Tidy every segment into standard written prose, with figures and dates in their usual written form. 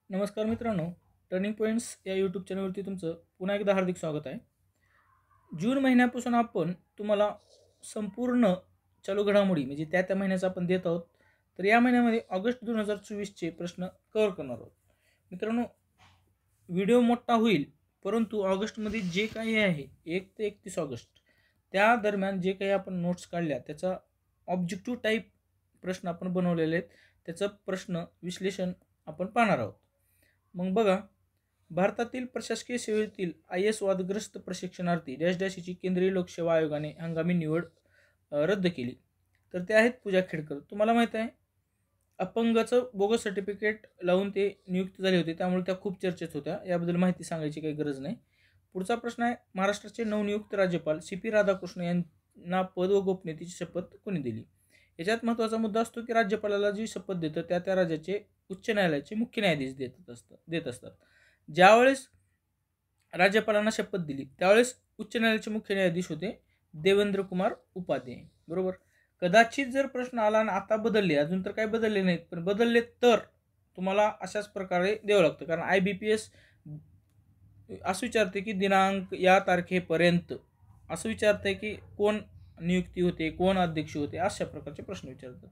नमस्कार मित्रांनो, turning points या यूट्यूब चॅनलवरती तुमचं पुन्हा एकदा हार्दिक स्वागत आहे. जून महिन्यापासून आपण तुम्हाला संपूर्ण चालू घडामोडी म्हणजे त्या महिन्याचा आपण देत आहोत. तर या महिन्यामध्ये ऑगस्ट 2024चे प्रश्न कव्हर करणार आहोत. मित्रांनो, व्हिडिओ मोठा होईल, परंतु ऑगस्टमध्ये जे काही आहे 1 ते 31 ऑगस्ट त्या दरम्यान जे काही आपण नोट्स काढल्या त्याचा ऑब्जेक्टिव्ह टाईप प्रश्न आपण बनवलेले आहेत. त्याचं प्रश्न विश्लेषण आपण पाहणार आहोत. मग बघा, भारतातील प्रशासकीय सेवेतील IAS वादग्रस्त प्रशिक्षणार्थी डॅश डॅश हिची केंद्रीय लोकसेवा आयोगाने हंगामी निवड रद्द केली. तर ते आहेत पूजा खेडकर. तुम्हाला माहीत आहे, अपंगाचं बोगस सर्टिफिकेट लावून ते नियुक्त झाले होते, त्यामुळे त्या खूप चर्चेत होत्या. याबद्दल माहिती सांगायची काही गरज नाही. पुढचा प्रश्न आहे, महाराष्ट्राचे नवनियुक्त राज्यपाल CP राधाकृष्ण यांना पद व गोपनीयतेची शपथ कोणी दिली? याच्यात महत्त्वाचा मुद्दा असतो की राज्यपालाला जी शपथ देतं त्या राज्याचे उच्च न्यायालयाचे मुख्य न्यायाधीश देत असतात. ज्यावेळेस राज्यपालांना शपथ दिली त्यावेळेस उच्च न्यायालयाचे मुख्य न्यायाधीश होते देवेंद्र कुमार उपाध्याय. बरोबर. कदाचित जर प्रश्न आला आणि आता बदलले, अजून तर काही बदलले नाहीत, पण बदलले तर तुम्हाला अशाच प्रकारे द्यावं लागतं. कारण IBPS असं विचारते की दिनांक या तारखेपर्यंत असं विचारतंय की कोण नियुक्ती होते, कोण अध्यक्ष होते, अशा प्रकारचे प्रश्न विचारतात.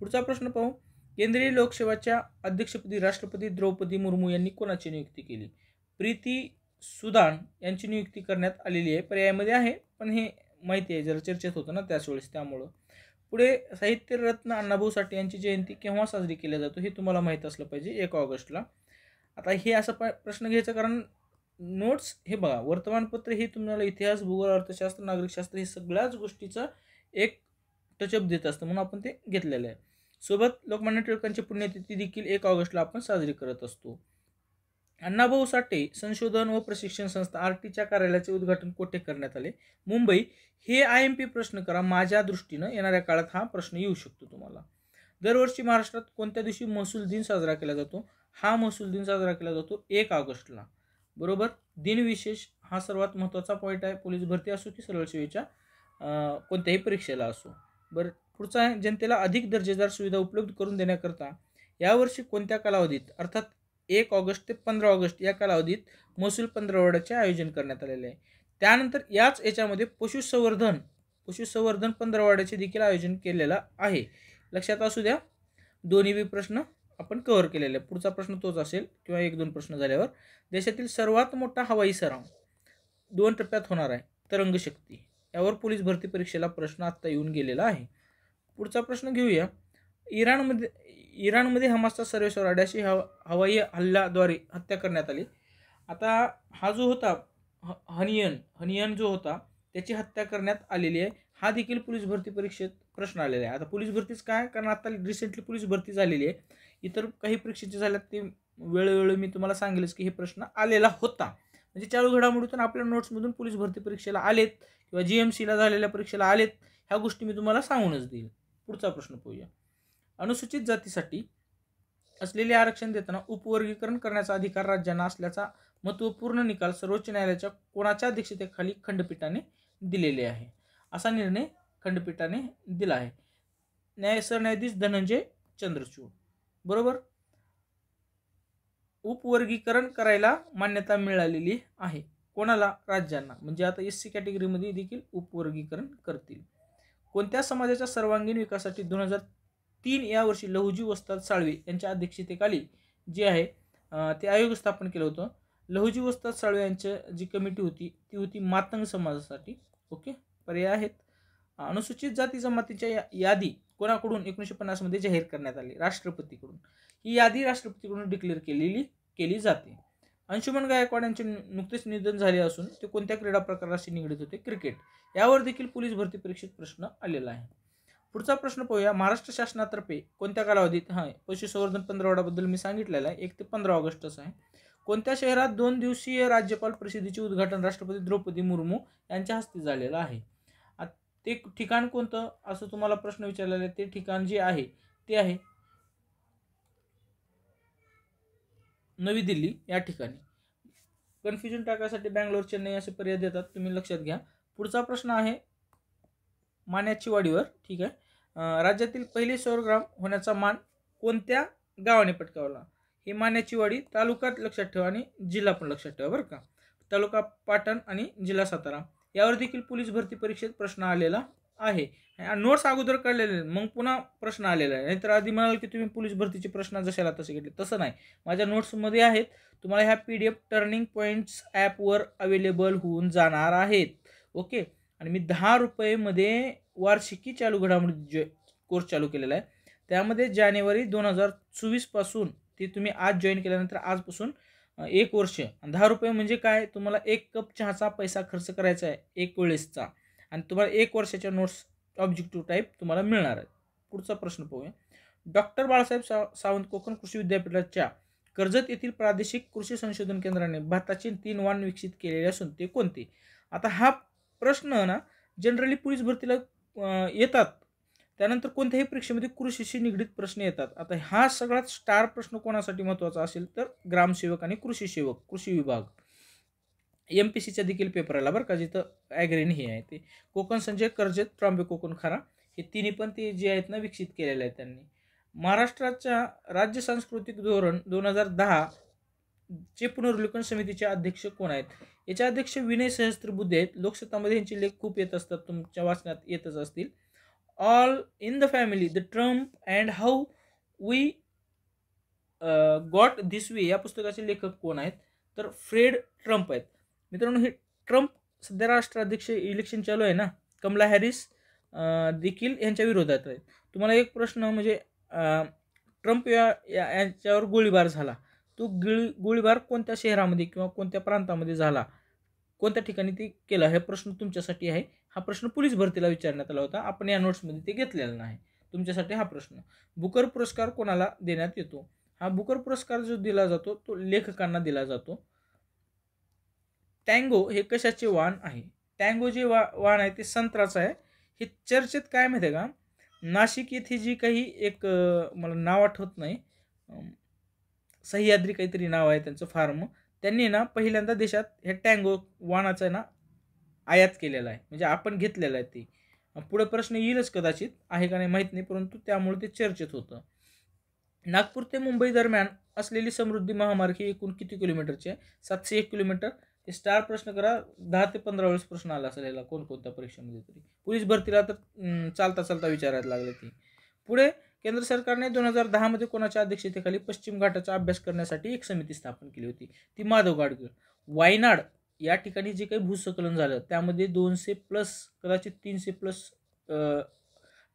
पुढचा प्रश्न पाहू. केंद्रीय लोकसेवाच्या अध्यक्षपदी राष्ट्रपती द्रौपदी मुर्मू यांनी कोणाची नियुक्ती केली? प्रीती सुदान यांची नियुक्ती करण्यात आलेली आहे. पर्यायामध्ये आहे, पण हे माहिती आहे, जरा चर्चेत होतं ना त्याच वेळेस, त्यामुळं. पुढे साहित्यरत्न अण्णाभाऊ साठे यांची जयंती केव्हा साजरी केली जातो हे तुम्हाला माहीत असलं पाहिजे. 1 ऑगस्टला. आता हे असं प्रश्न घ्यायचं, कारण नोट्स हे बघा, वर्तमानपत्र हे तुम्हाला इतिहास, भूगोल, अर्थशास्त्र, नागरिकशास्त्र हे सगळ्याच गोष्टीचा एक टचअप देत असतं, म्हणून आपण ते घेतलेलं आहे. सोबत लोकमान्य टिळकांची पुण्यतिथी देखील 1 ऑगस्टला आपण साजरी करत असतो. अण्णाभाऊ साठे संशोधन व प्रशिक्षण संस्था RTच्या कार्यालयाचे उद्घाटन कोठे करण्यात आले? मुंबई. हे IMP प्रश्न करा, माझ्या दृष्टीनं येणाऱ्या काळात हा प्रश्न येऊ शकतो तुम्हाला. दरवर्षी महाराष्ट्रात कोणत्या दिवशी महसूल दिन साजरा केला जातो? हा महसूल दिन साजरा केला जातो 1 ऑगस्टला. बरोबर. दिनविशेष हा सर्वात महत्त्वाचा पॉईंट आहे, पोलीस भरती असो की सरळ सेवेच्या कोणत्याही परीक्षेला असो. बरं. पुढचा आहे, जनतेला अधिक दर्जेदार सुविधा उपलब्ध करून देण्याकरता यावर्षी कोणत्या कालावधीत, अर्थात 1 ऑगस्ट ते 15 ऑगस्ट या कालावधीत महसूल पंधरवड्याचे आयोजन करण्यात आलेले आहे. त्यानंतर याच्यामध्ये पशुसंवर्धन पंधरवड्याचे देखील आयोजन केलेलं आहे. लक्षात असू द्या, दोन्ही बी प्रश्न आपण कव्हर केलेले आहे. पुढचा प्रश्न तोच असेल किंवा 1-2 प्रश्न झाल्यावर. देशातील सर्वात मोठा हवाई सराव 2 टप्प्यात होणार आहे, तरंग शक्ती. यावर पोलीस भरती परीक्षेला प्रश्न आत्ता येऊन गेलेला आहे. पुढचा प्रश्न घेऊया. इराणमध्ये हमासचा सर्वेसर्वा डॅश हवाई हल्ल्याद्वारे हत्या करण्यात आली. आता हा जो होता हनियन जो होता त्याची हत्या करण्यात आलेली आहे. हा देखील पोलीस भरती परीक्षेत प्रश्न आलेला आहे. आता पोलीस भरतीच काय, कारण आता रिसेंटली पोलीस भरती झालेली आहे. इतर काही परीक्षेचे झाल्यात ते वेळोवेळी मी तुम्हाला सांगेलच की हे प्रश्न आलेला होता. म्हणजे चालू घडामोडीतून आपल्या नोट्समधून पोलीस भरती परीक्षेला आलेत किंवा GMCला झालेल्या परीक्षेला आलेत, ह्या गोष्टी मी तुम्हाला सांगूनच देईल. पुढचा प्रश्न पाहूया. अनुसूचित जातीसाठी असलेले आरक्षण देताना उपवर्गीकरण करण्याचा अधिकार राज्यांना असल्याचा महत्त्वपूर्ण निकाल सर्वोच्च न्यायालयाच्या कोणाच्या अध्यक्षतेखाली खंडपीठाने दिलेले आहे? असा निर्णय खंडपीठाने दिला आहे. सरन्यायाधीश धनंजय चंद्रचूड. बरोबर. उपवर्गीकरण करायला मान्यता मिळालेली आहे कोणाला? राज्यांना. म्हणजे आता SC कॅटेगरीमध्ये देखील उपवर्गीकरण करतील. कोणत्या समाजाच्या सर्वांगीण विकासासाठी 2003 या वर्षी लहुजी वस्ताद साळवे यांच्या अध्यक्षतेखाली जे आहे ते आयोग स्थापन केलं होतं? लहुजी वस्ताद साळवे यांची जी कमिटी होती ती होती मातंग समाजासाठी. ओके. पर्याय आहेत. अनुसूचित जाती जमातीच्या यादी कोणाकडून 1950 मध्ये जाहीर करण्यात आली? राष्ट्रपतीकडून. ही यादी राष्ट्रपतीकडून डिक्लेअर केली जाते. अंशुमन गायकवाड यांचे नुकतेच निधन झाले असून ते कोणत्या क्रीडा प्रकाराशी निगडीत होते? क्रिकेट. यावर देखील पोलीस भरती परीक्षेत प्रश्न आलेला आहे. पुढचा प्रश्न पाहूया. महाराष्ट्र शासनातर्फे कोणत्या कालावधीत पशुसंवर्धन पंधरवड्याबद्दल मी सांगितलेलं आहे, 1 ते 15 ऑगस्टच आहे. कोणत्या शहरात 2 दिवसीय राज्यपाल परिषदेचे उद्घाटन राष्ट्रपती द्रौपदी मुर्मू यांच्या हस्ते झालेलं आहे? ते ठिकाण कोणतं असं तुम्हाला प्रश्न विचारलेला आहे. ते ठिकाण जे आहे ते आहे नवी दिल्ली या ठिकाणी. कन्फ्युजन टाकायसाठी बँगलोर, चेन्नई असे पर्याय देतात, तुम्ही लक्षात घ्या. पुढचा प्रश्न आहे मान्याची वाडीवर. ठीक आहे. राज्यातील पहिले सौरग्राम होण्याचा मान कोणत्या गावाने पटकावला? हे मान्याची वाडी तालुका लक्षात ठेवा आणि जिल्हा पण लक्षात ठेवा बरं का. तालुका पाटण आणि जिल्हा सातारा. यावर देखील पोलीस भरती परीक्षेत प्रश्न आलेला आहे. नोट्स अगोदर काढलेले मग पुन्हा प्रश्न आलेला आहे. नाहीतर आधी म्हणाल की तुम्ही पोलीस भरतीचे प्रश्न जशाला तसे घेतले, तसं नाही. माझ्या नोट्समध्ये आहेत. तुम्हाला ह्या PDF टर्निंग पॉईंट्स ॲपवर अवेलेबल होऊन जाणार आहेत. ओके. आणि मी 10 रुपयेमध्ये वार्षिकी चालू घडामोडी कोर्स चालू केलेला आहे. त्यामध्ये जानेवारी 2024 पासून ते तुम्ही आज जॉईन केल्यानंतर आजपासून 1 वर्ष. 10 रुपये म्हणजे काय, तुम्हाला 1 कप चहाचा पैसा खर्च करायचा आहे 1 वेळेसचा, आणि तुम्हाला 1 वर्षाच्या नोट्स ऑब्जेक्टिव्ह टाईप तुम्हाला मिळणार आहेत. पुढचा प्रश्न पाहूया. डॉक्टर बाळासाहेब सावंत कोकण कृषी विद्यापीठाच्या कर्जत येथील प्रादेशिक कृषी संशोधन केंद्राने भाताचे 3 वाण विकसित केलेले असून ते कोणते? आता हा प्रश्न ना जनरली पोलीस भरतीला येतात. त्यानंतर कोणत्याही परीक्षेमध्ये कृषीशी निगडीत प्रश्न येतात. आता हा सगळ्यात स्टार प्रश्न कोणासाठी महत्त्वाचा असेल तर ग्रामसेवक आणि कृषी सेवक, कृषी विभाग. MPSCच्या देखील पेपर आला बरं का, जिथं ॲग्रेन हे आहे ते. कोकण संजय, कर्जत, ट्रॉम्बे कोकण खारा हे तिन्ही पण ते जे आहेत ना विकसित केलेले आहेत त्यांनी. महाराष्ट्राच्या राज्य सांस्कृतिक धोरण 2010 चे पुनर्विलोकन समितीचे अध्यक्ष कोण आहेत? याचे अध्यक्ष विनय सहस्त्रबुद्धे आहेत. लोकसत्तामध्ये यांचे लेख खूप येत असतात, तुमच्या वाचण्यात येतच असतील. All in the family, the Trump and how we got this way या पुस्तकाचे लेखक कोण आहेत? तर फ्रेड ट्रम्प आहेत. मित्रांनो, हे ट्रम्प सध्या राष्ट्राध्यक्ष इलेक्शन चालू आहे ना, कमला हॅरिस देखील यांच्या विरोधात आहेत. तुम्हाला एक प्रश्न म्हणजे ट्रम्प यांच्यावर गोळीबार झाला, तो गोळीबार कोणत्या शहरामध्ये किंवा कोणत्या प्रांतामध्ये झाला, कोणत्या ठिकाणी ते केला, हे प्रश्न तुमच्यासाठी आहे. हा प्रश्न पोलीस भरतीला विचारण्यात आला होता. आपण या नोट्समध्ये ते घेतलेला नाही. तुमच्यासाठी हा प्रश्न. बुकर पुरस्कार कोणाला देण्यात येतो? हा बुकर पुरस्कार जो दिला जातो तो लेखकांना दिला जातो. टँगो हे कशाचे वाण आहे? टँगो जे वाण आहे ते संत्राचं आहे. हे चर्चेत काय माहिती आहे का, नाशिक येथे जी काही एक मला नाव आठवत नाही, सह्याद्री काहीतरी नाव आहे त्यांचं फार्म, त्यांनी ना पहिल्यांदा देशात ह्या टँगो वाणाचा ना आयात केलेला आहे, म्हणजे आपण घेतलेला आहे ते. पुढे प्रश्न येईलच कदाचित, आहे का नाही माहीत नाही, परंतु त्यामुळे ते चर्चेत होतं. नागपूर ते मुंबई दरम्यान असलेली समृद्धी महामार्ग ही एकूण किती किलोमीटरची आहे? 701 किलोमीटर. ते स्टार प्रश्न करा, 10 ते 15 वेळेस प्रश्न आला असेल याला कोणकोणत्या परीक्षेमध्ये तरी. पोलीस भरतीला तर चालता चालता विचारायला लागले ती. पुढे केंद्र सरकारने 2010 मध्ये कोणाच्या अध्यक्षतेखाली पश्चिम घाटाचा अभ्यास करण्यासाठी एक समिती स्थापन केली होती? ती माधव गाडगीळ. वायनाड या ठिकाणी जे काही भूस्खलन झालं त्यामध्ये 200+ कदाचित 300+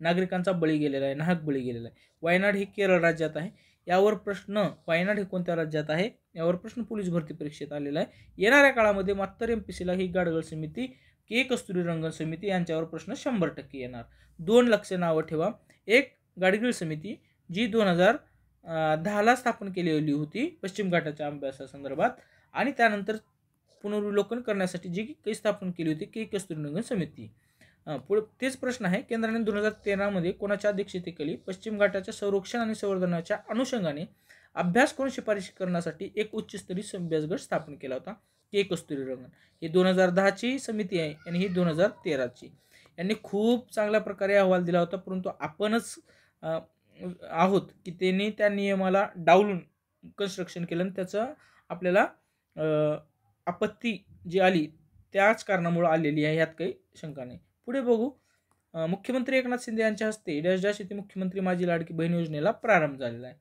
नागरिकांचा बळी गेलेला आहे, नाहक बळी गेलेला आहे. वायनाड हे केरळ राज्यात आहे. यावर प्रश्न, वायनाड हे कोणत्या राज्यात आहे यावर प्रश्न पोलीस भरती परीक्षेत आलेला आहे. येणाऱ्या काळामध्ये मात्र MPSCला ही गाडगीळ समिती, कस्तुरीरंगन समिती यांच्यावर प्रश्न 100% येणार. 2 लक्ष नावं ठेवा. एक गाडगीळ समिती जी 2010ला स्थापन केलेली होती पश्चिम घाटाच्या अभ्यासासंदर्भात, आणि त्यानंतर पुनर्विलोकन करण्यासाठी जी काही स्थापन केली होती कस्तुरीरंगन समिती. पुढे तेच प्रश्न आहे. केंद्राने 2013 मध्ये कोणाच्या अध्यक्षतेखाली पश्चिम घाटाच्या संरक्षण आणि संवर्धनाच्या अनुषंगाने अभ्यास करून शिफारशी करण्यासाठी एक उच्चस्तरीय अभ्यास गट स्थापन केला होता? कस्तुरीरंगन. ही 2010ची समिती आहे आणि ही 2013ची. यांनी खूप चांगल्या प्रकारे अहवाल दिला होता, परंतु आपणच आहोत की त्यांनी त्या नियमाला डावलून कन्स्ट्रक्शन केलं आणि त्याचं आपल्याला आपत्ती जी आली त्याच कारणामुळे आलेली आहे, यात काही शंका नाही. पुढे बघू. मुख्यमंत्री एकनाथ शिंदे यांच्या हस्ते डॅश येथे मुख्यमंत्री माझी लाडकी बहीण योजनेला प्रारंभ झालेला आहे.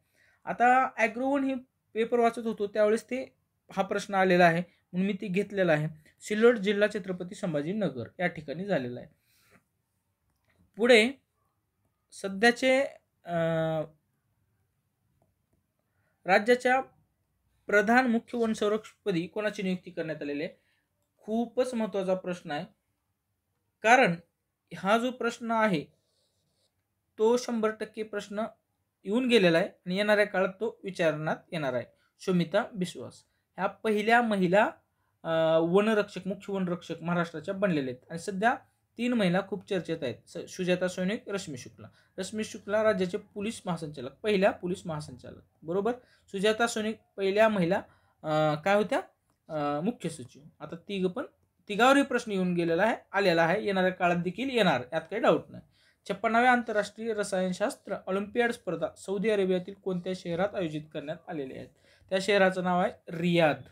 आता ॲग्रोवन हे पेपर वाचत होतो त्यावेळेस ते हा प्रश्न आलेला आहे म्हणून मी ते घेतलेला आहे. सिल्लोड जिल्हा छत्रपती संभाजीनगर या ठिकाणी झालेला आहे. पुढे सध्याचे राज्याच्या प्रधान मुख्य वनसंरक्षकपदी कोणाची नियुक्ती करण्यात आलेली आहे? खूपच महत्त्वाचा प्रश्न आहे, कारण हा जो प्रश्न आहे तो 100% प्रश्न येऊन गेलेला आहे आणि येणाऱ्या काळात तो विचारण्यात येणार आहे. शोमिता बिस्वास ह्या पहिल्या महिला वनरक्षक, मुख्य वनरक्षक महाराष्ट्राच्या बनलेल्या आहेत आणि सध्या 3 महिला खूप चर्चेत आहेत. सुजाता सैनिक, रश्मी शुक्ला. रश्मी शुक्ला राज्याचे पोलीस महासंचालक, पहिल्या पोलीस महासंचालक, बरोबर. सुजाता सैनिक पहिल्या महिला काय होत्या? मुख्य सचिव. आता तिघावरही प्रश्न येऊन गेलेला आहे, आलेला आहे, येणाऱ्या काळात देखील येणार, यात काही डाऊट नाही. 56व्या आंतरराष्ट्रीय रसायनशास्त्र ऑलिम्पियाड स्पर्धा सौदी अरेबियातील कोणत्या शहरात आयोजित करण्यात आलेल्या आहेत? त्या शहराचं नाव आहे रियाद.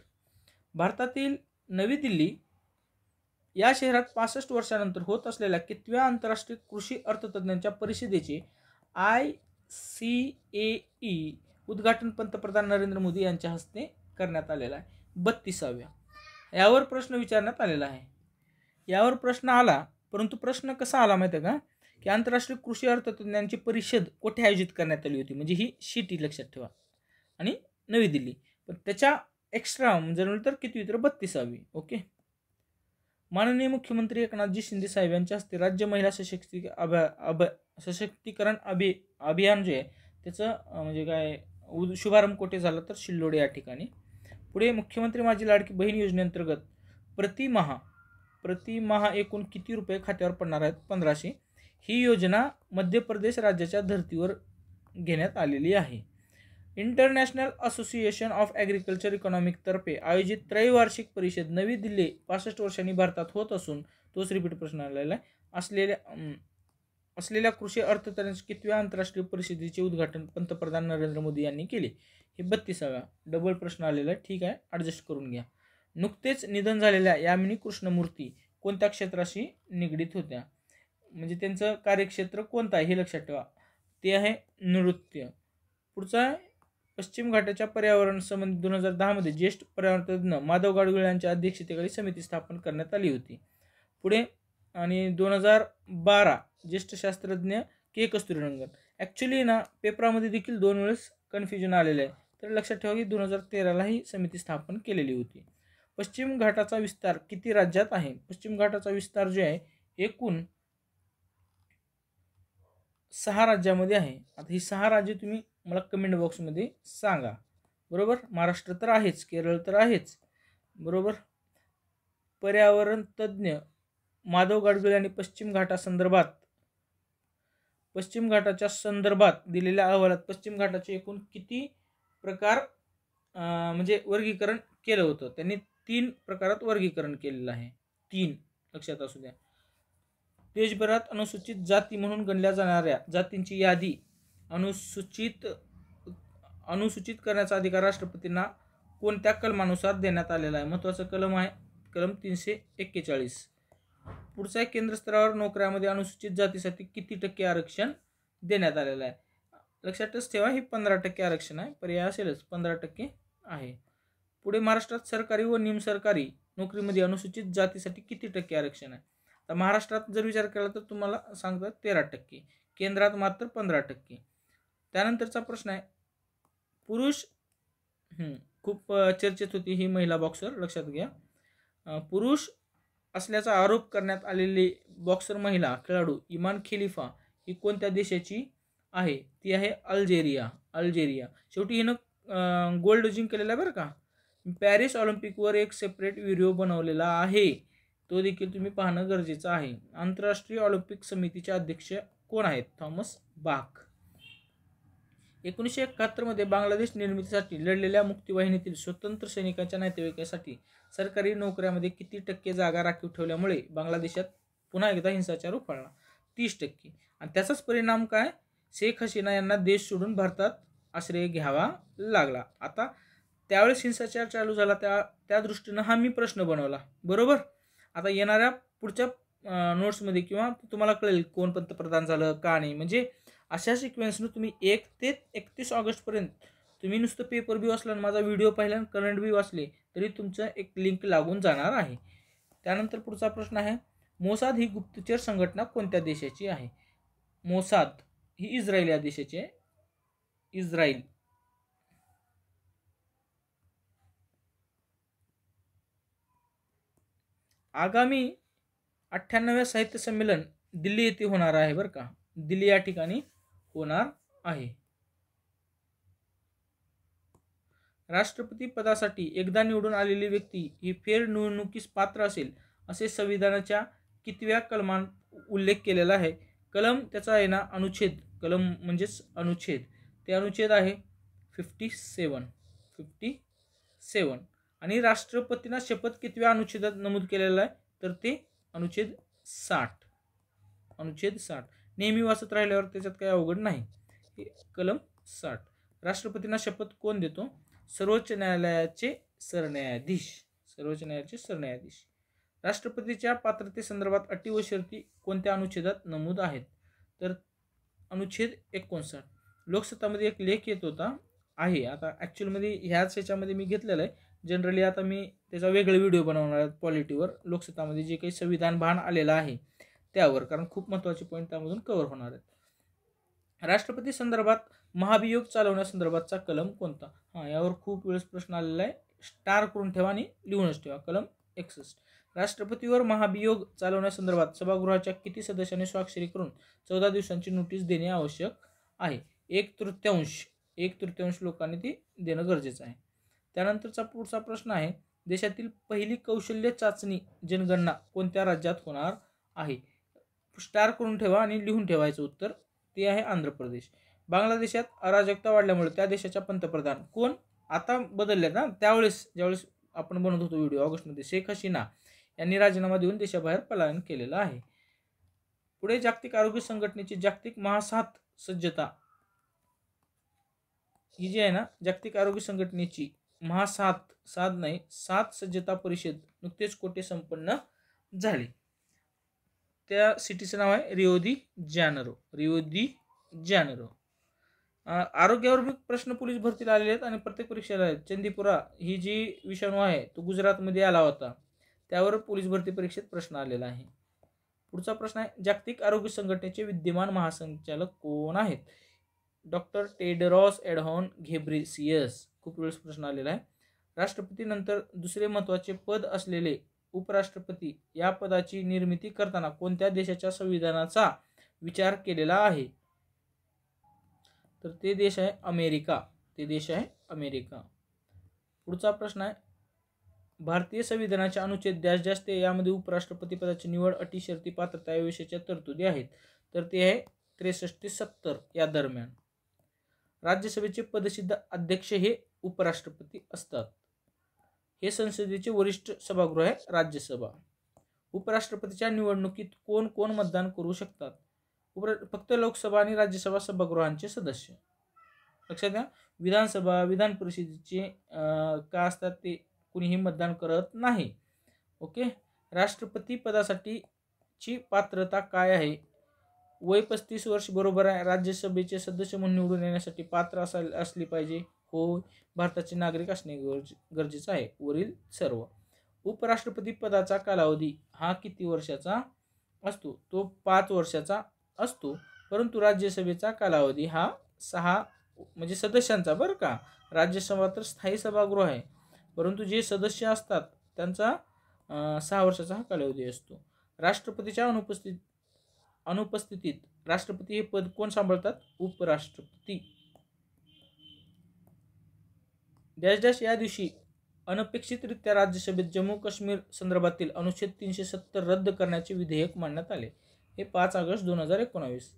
भारतातील नवी दिल्ली या शहरात 65 वर्षानंतर होत असलेल्या कितव्या आंतरराष्ट्रीय कृषी अर्थतज्ञांच्या परिषदेचे ICAE उद्घाटन पंतप्रधान नरेंद्र मोदी यांच्या हस्ते करण्यात आलेला आहे? 32व्या. यावर प्रश्न विचारण्यात आलेला आहे. यावर प्रश्न आला, परंतु प्रश्न कसा आला माहिती आहे का, की आंतरराष्ट्रीय कृषी अर्थतज्ञांची परिषद कुठे आयोजित करण्यात आली होती, म्हणजे ही शिटी लक्षात ठेवा, आणि नवी दिल्ली. पण त्याच्या एक्स्ट्रा जर तर किती तर 32वी. ओके. माननीय मुख्यमंत्री एकनाथजी शिंदे साहेब यांच्या हस्ते राज्य महिला सशक्तीकरण अभियान जे आहे त्याचं म्हणजे काय शुभारंभ कुठे झाला तर शिल्लोडे या ठिकाणी. पुढे मुख्यमंत्री माझी लाडकी बहीण योजनेअंतर्गत प्रतिमाहा एकूण किती रुपये खात्यावर पडणार आहेत? 1500. ही योजना मध्य प्रदेश राज्याच्या धर्तीवर घेण्यात आलेली आहे. International association of agriculture economic तर्फे आयोजित त्रैवार्षिक परिषद नवी दिल्ली 65 वर्षांनी भारतात होत असून तोच रिपीट प्रश्न आलेला आहे. असलेल्या कृषी अर्थतज्ञांच्या कितव्या आंतरराष्ट्रीय परिषदेचे उद्घाटन पंतप्रधान नरेंद्र मोदी यांनी केले? हे 32वा. डबल प्रश्न आलेला आहे. ठीक आहे, ॲडजस्ट करून घ्या. नुकतेच निधन झालेल्या यामिनी कृष्णमूर्ती कोणत्या क्षेत्राशी निगडीत होत्या? म्हणजे त्यांचं कार्यक्षेत्र कोणतं आहे हे लक्षात ठेवा. ते आहे नृत्य. पुढचा पश्चिम घाटाच्या पर्यावरण संबंधी 2010 मध्ये ज्येष्ठ पर्यावरणतज्ञ माधव गाडगीळ यांच्या अध्यक्षतेखाली समिती स्थापन करण्यात आली होती. पुढे आणि 2012 ज्येष्ठ शास्त्रज्ञ के कस्तुरीरंगन. ॲक्च्युली ना पेपरामध्ये देखील 2 वेळेस कन्फ्युजन आलेलं आहे, तर लक्षात ठेवा की 2013ला ही समिती स्थापन केलेली होती. पश्चिम घाटाचा विस्तार किती राज्यात आहे? पश्चिम घाटाचा विस्तार जे आहे एकूण 6 राज्यामध्ये आहे. आता ही 6 राज्ये तुम्ही मला कमेंट बॉक्समध्ये सांगा. बरोबर. महाराष्ट्र तर आहेच, केरळ तर आहेच. बरोबर. पर्यावरण तज्ज्ञ माधव गाडगीळ यांनी पश्चिम घाटाच्या संदर्भात दिलेल्या अहवालात पश्चिम घाटाचे एकूण किती प्रकार म्हणजे वर्गीकरण केलं होतं? त्यांनी 3 प्रकारात वर्गीकरण केलेलं आहे. 3 लक्षात असू द्या. देशभरात अनुसूचित जाती म्हणून गणल्या जाणाऱ्या जातींची यादी अनुसूचित करण्याचा अधिकार राष्ट्रपतींना कोणत्या कलमानुसार देण्यात आलेला आहे? महत्त्वाचं कलम आहे कलम 341. पुढचा आहे केंद्र स्तरावर नोकऱ्यामध्ये अनुसूचित जातीसाठी किती टक्के आरक्षण देण्यात आलेलं आहे? लक्षातच ठेवा हे 15% आरक्षण आहे. पर्याय असेलच 15% आहे. पुढे महाराष्ट्रात सरकारी व निमसरकारी नोकरीमध्ये अनुसूचित जातीसाठी किती टक्के आरक्षण आहे? तर महाराष्ट्रात जर विचार केला तर तुम्हाला सांगतात 13%, केंद्रात मात्र 15%. त्यानंतरचा प्रश्न आहे पुरुष खूप चर्चेत होती ही महिला बॉक्सर, लक्षात घ्या. पुरुष असल्याचा आरोप करण्यात आलेली बॉक्सर महिला खेळाडू इमान खलिफा ही कोणत्या देशाची आहे? ती आहे अल्जेरिया. शेवटी हिनं गोल्ड जिंकलेला आहे बरं का. पॅरिस ऑलिम्पिकवर एक सेपरेट व्हिडिओ बनवलेला आहे, तो देखील तुम्ही पाहणं गरजेचं आहे. आंतरराष्ट्रीय ऑलिम्पिक समितीचे अध्यक्ष कोण आहेत? Thomas Bach. 1971 मध्ये बांगलादेश निर्मितीसाठी लढलेल्या मुक्तिवाहिनीतील स्वतंत्र सैनिकांच्या नातेवाईकांसाठी सरकारी नोकऱ्यामध्ये किती टक्के जागा राखीव ठेवल्यामुळे बांगलादेशात पुन्हा एकदा हिंसाचार उफाळला? 30%. आणि त्याचाच परिणाम काय? शेख हसीना यांना देश सोडून भारतात आश्रय घ्यावा लागला. आता त्यावेळेस हिंसाचार चालू झाला, त्या दृष्टीनं हा मी प्रश्न बनवला. बरोबर. आता येणाऱ्या पुढच्या नोट्समध्ये किंवा तुम्हाला कळेल कोण पंतप्रधान झालं का नाही. म्हणजे अशा सिक्वेन्सनं तुम्ही 1 ते 31 ऑगस्टपर्यंत तुम्ही नुसतं पेपर बी वाचला आणि माझा व्हिडिओ पाहिला आणि करंट बी वाचले तरी तुमचं एक लिंक लागून जाणार आहे. त्यानंतर पुढचा प्रश्न आहे मोसाद ही गुप्तचर संघटना कोणत्या देशाची आहे? मोसाद ही इस्रायल या देशाची आहे. इस्रायल. आगामी 98व्या साहित्य संमेलन दिल्ली येथे होणार आहे बरं का. दिल्ली या ठिकाणी होणार आहे. राष्ट्रपती पदासाठी एकदा निवडून आलेली व्यक्ती ही फेर निवडणुकीस पात्र असेल असे संविधानाच्या कितव्या कलमात उल्लेख केलेला आहे? कलम त्याचा आहे ना अनुच्छेद, कलम म्हणजेच अनुच्छेद, ते अनुच्छेद आहे 57. आणि राष्ट्रपतींना शपथ कितव्या अनुच्छेदात नमूद केलेला आहे? तर ते अनुच्छेद 60. नेहमी वाचत राहिल्यावर त्याच्यात काही अवघड नाही. हे कलम 60. राष्ट्रपतींना शपथ कोण देतो? सर्वोच्च न्यायालयाचे सरन्यायाधीश. सर्वोच्च न्यायालयाचे सरन्यायाधीश. राष्ट्रपतीच्या पात्रतेसंदर्भात अटी व शर्ती कोणत्या अनुच्छेदात नमूद आहेत? तर अनुच्छेद 59. लोकसत्तामध्ये एक लेख येत होता आहे. आता ॲक्च्युअलमध्ये ह्याच्यामध्ये मी घेतलेलं आहे. जनरली आता मी त्याचा वेगळा व्हिडिओ बनवणार आहे पॉलिटीवर, लोकसत्तामध्ये जे काही संविधान भान आलेलं आहे त्यावर, कारण खूप महत्त्वाचे पॉईंट त्यामधून कव्हर होणार आहेत. राष्ट्रपती संदर्भात महाभियोग चालवण्यासंदर्भातचा कलम कोणता? यावर खूप वेळेस प्रश्न आलेला आहे. स्टार करून ठेवा आणि लिहूनच ठेवा. कलम 61. राष्ट्रपतीवर महाभियोग चालवण्यासंदर्भात सभागृहाच्या किती सदस्यांनी स्वाक्षरी करून 14 दिवसांची नोटीस देणे आवश्यक आहे? 1/3 लोकांनी ती देणं गरजेचं आहे. त्यानंतरचा पुढचा प्रश्न आहे, देशातील पहिली कौशल्य चाचणी जनगणना कोणत्या राज्यात होणार आहे? स्टार करून ठेवा आणि लिहून ठेवायचं उत्तर, ते आहे आंध्र प्रदेश. बांगलादेशात अराजकता वाढल्यामुळे त्या देशाच्या पंतप्रधान कोण? आता बदलल्यात ना, त्यावेळेस ज्यावेळेस आपण बनवत होतो व्हिडिओ ऑगस्टमध्ये, शेख हसीना यांनी राजीनामा देऊन देशाबाहेर पलायन केलेलं आहे. पुढे जागतिक आरोग्य संघटनेची जागतिक महासाथ सज्जता ही जी आहे ना, जागतिक आरोग्य संघटनेची सात सज्जता परिषद नुकतेच कोठे संपन्न झाली? त्या सिटीचं नाव आहे रिओ दी जानेरो. आरोग्यावर प्रश्न पोलीस भरतीला आलेले आहेत आणि प्रत्येक परीक्षेला आहेत. चंदीपुरा ही जी विषाणू आहे तो गुजरातमध्ये आला होता, त्यावर पोलीस भरती परीक्षेत प्रश्न आलेला आहे. पुढचा प्रश्न आहे, जागतिक आरोग्य संघटनेचे विद्यमान महासंचालक कोण आहेत? Doctor Tedros Adhanom Ghebreyesus. खूप वेळेस प्रश्न आलेला आहे. राष्ट्रपती नंतर दुसरे महत्त्वाचे पद असलेले उपराष्ट्रपती या पदाची निर्मिती करताना कोणत्या देशाच्या संविधानाचा विचार केलेला आहे? तर ते देश आहे अमेरिका. पुढचा प्रश्न आहे, भारतीय संविधानाच्या अनुच्छेद -- यामध्ये उपराष्ट्रपती पदाची निवड, अटी, शर्ती, पात्रता याविषयीच्या तरतुदी आहेत. तर ते आहे 63-70 या दरम्यान. राज्यसभेचे पदसिद्ध अध्यक्ष हे उपराष्ट्रपती असतात. हे संसदेचे वरिष्ठ सभागृह आहे राज्यसभा. उपराष्ट्रपतीच्या निवडणुकीत कोण कोण मतदान करू शकतात? फक्त लोकसभा आणि राज्यसभा सभागृहांचे सदस्य. लक्षात घ्या, विधानसभा, विधान परिषदेचे का असतात ते कुणीही मतदान करत नाही. ओके. राष्ट्रपती पदासाठीची पात्रता काय आहे? वय 35 वर्ष बरोबर आहे. राज्यसभेचे सदस्य म्हणून निवडून येण्यासाठी पात्र असली पाहिजे. हो. भारताचे नागरिक असणे गरजेचं आहे. वरील सर्व. उपराष्ट्रपती पदाचा कालावधी हा किती वर्षाचा असतो? तो 5 वर्षाचा असतो. परंतु राज्यसभेचा कालावधी हा 6 म्हणजे सदस्यांचा बरं का. राज्यसभा तर स्थायी सभागृह आहे, परंतु जे सदस्य असतात त्यांचा 6 वर्षाचा हा कालावधी असतो. राष्ट्रपतीच्या अनुपस्थितीत राष्ट्रपती हे पद कोण सांभाळतात? उपराष्ट्रपती. -- या दिवशी अनपेक्षितरित्या राज्यसभेत जम्मू काश्मीर संदर्भातील अनुच्छेद 370 रद्द करण्याचे विधेयक मांडण्यात आले. हे 5 ऑगस्ट 2019.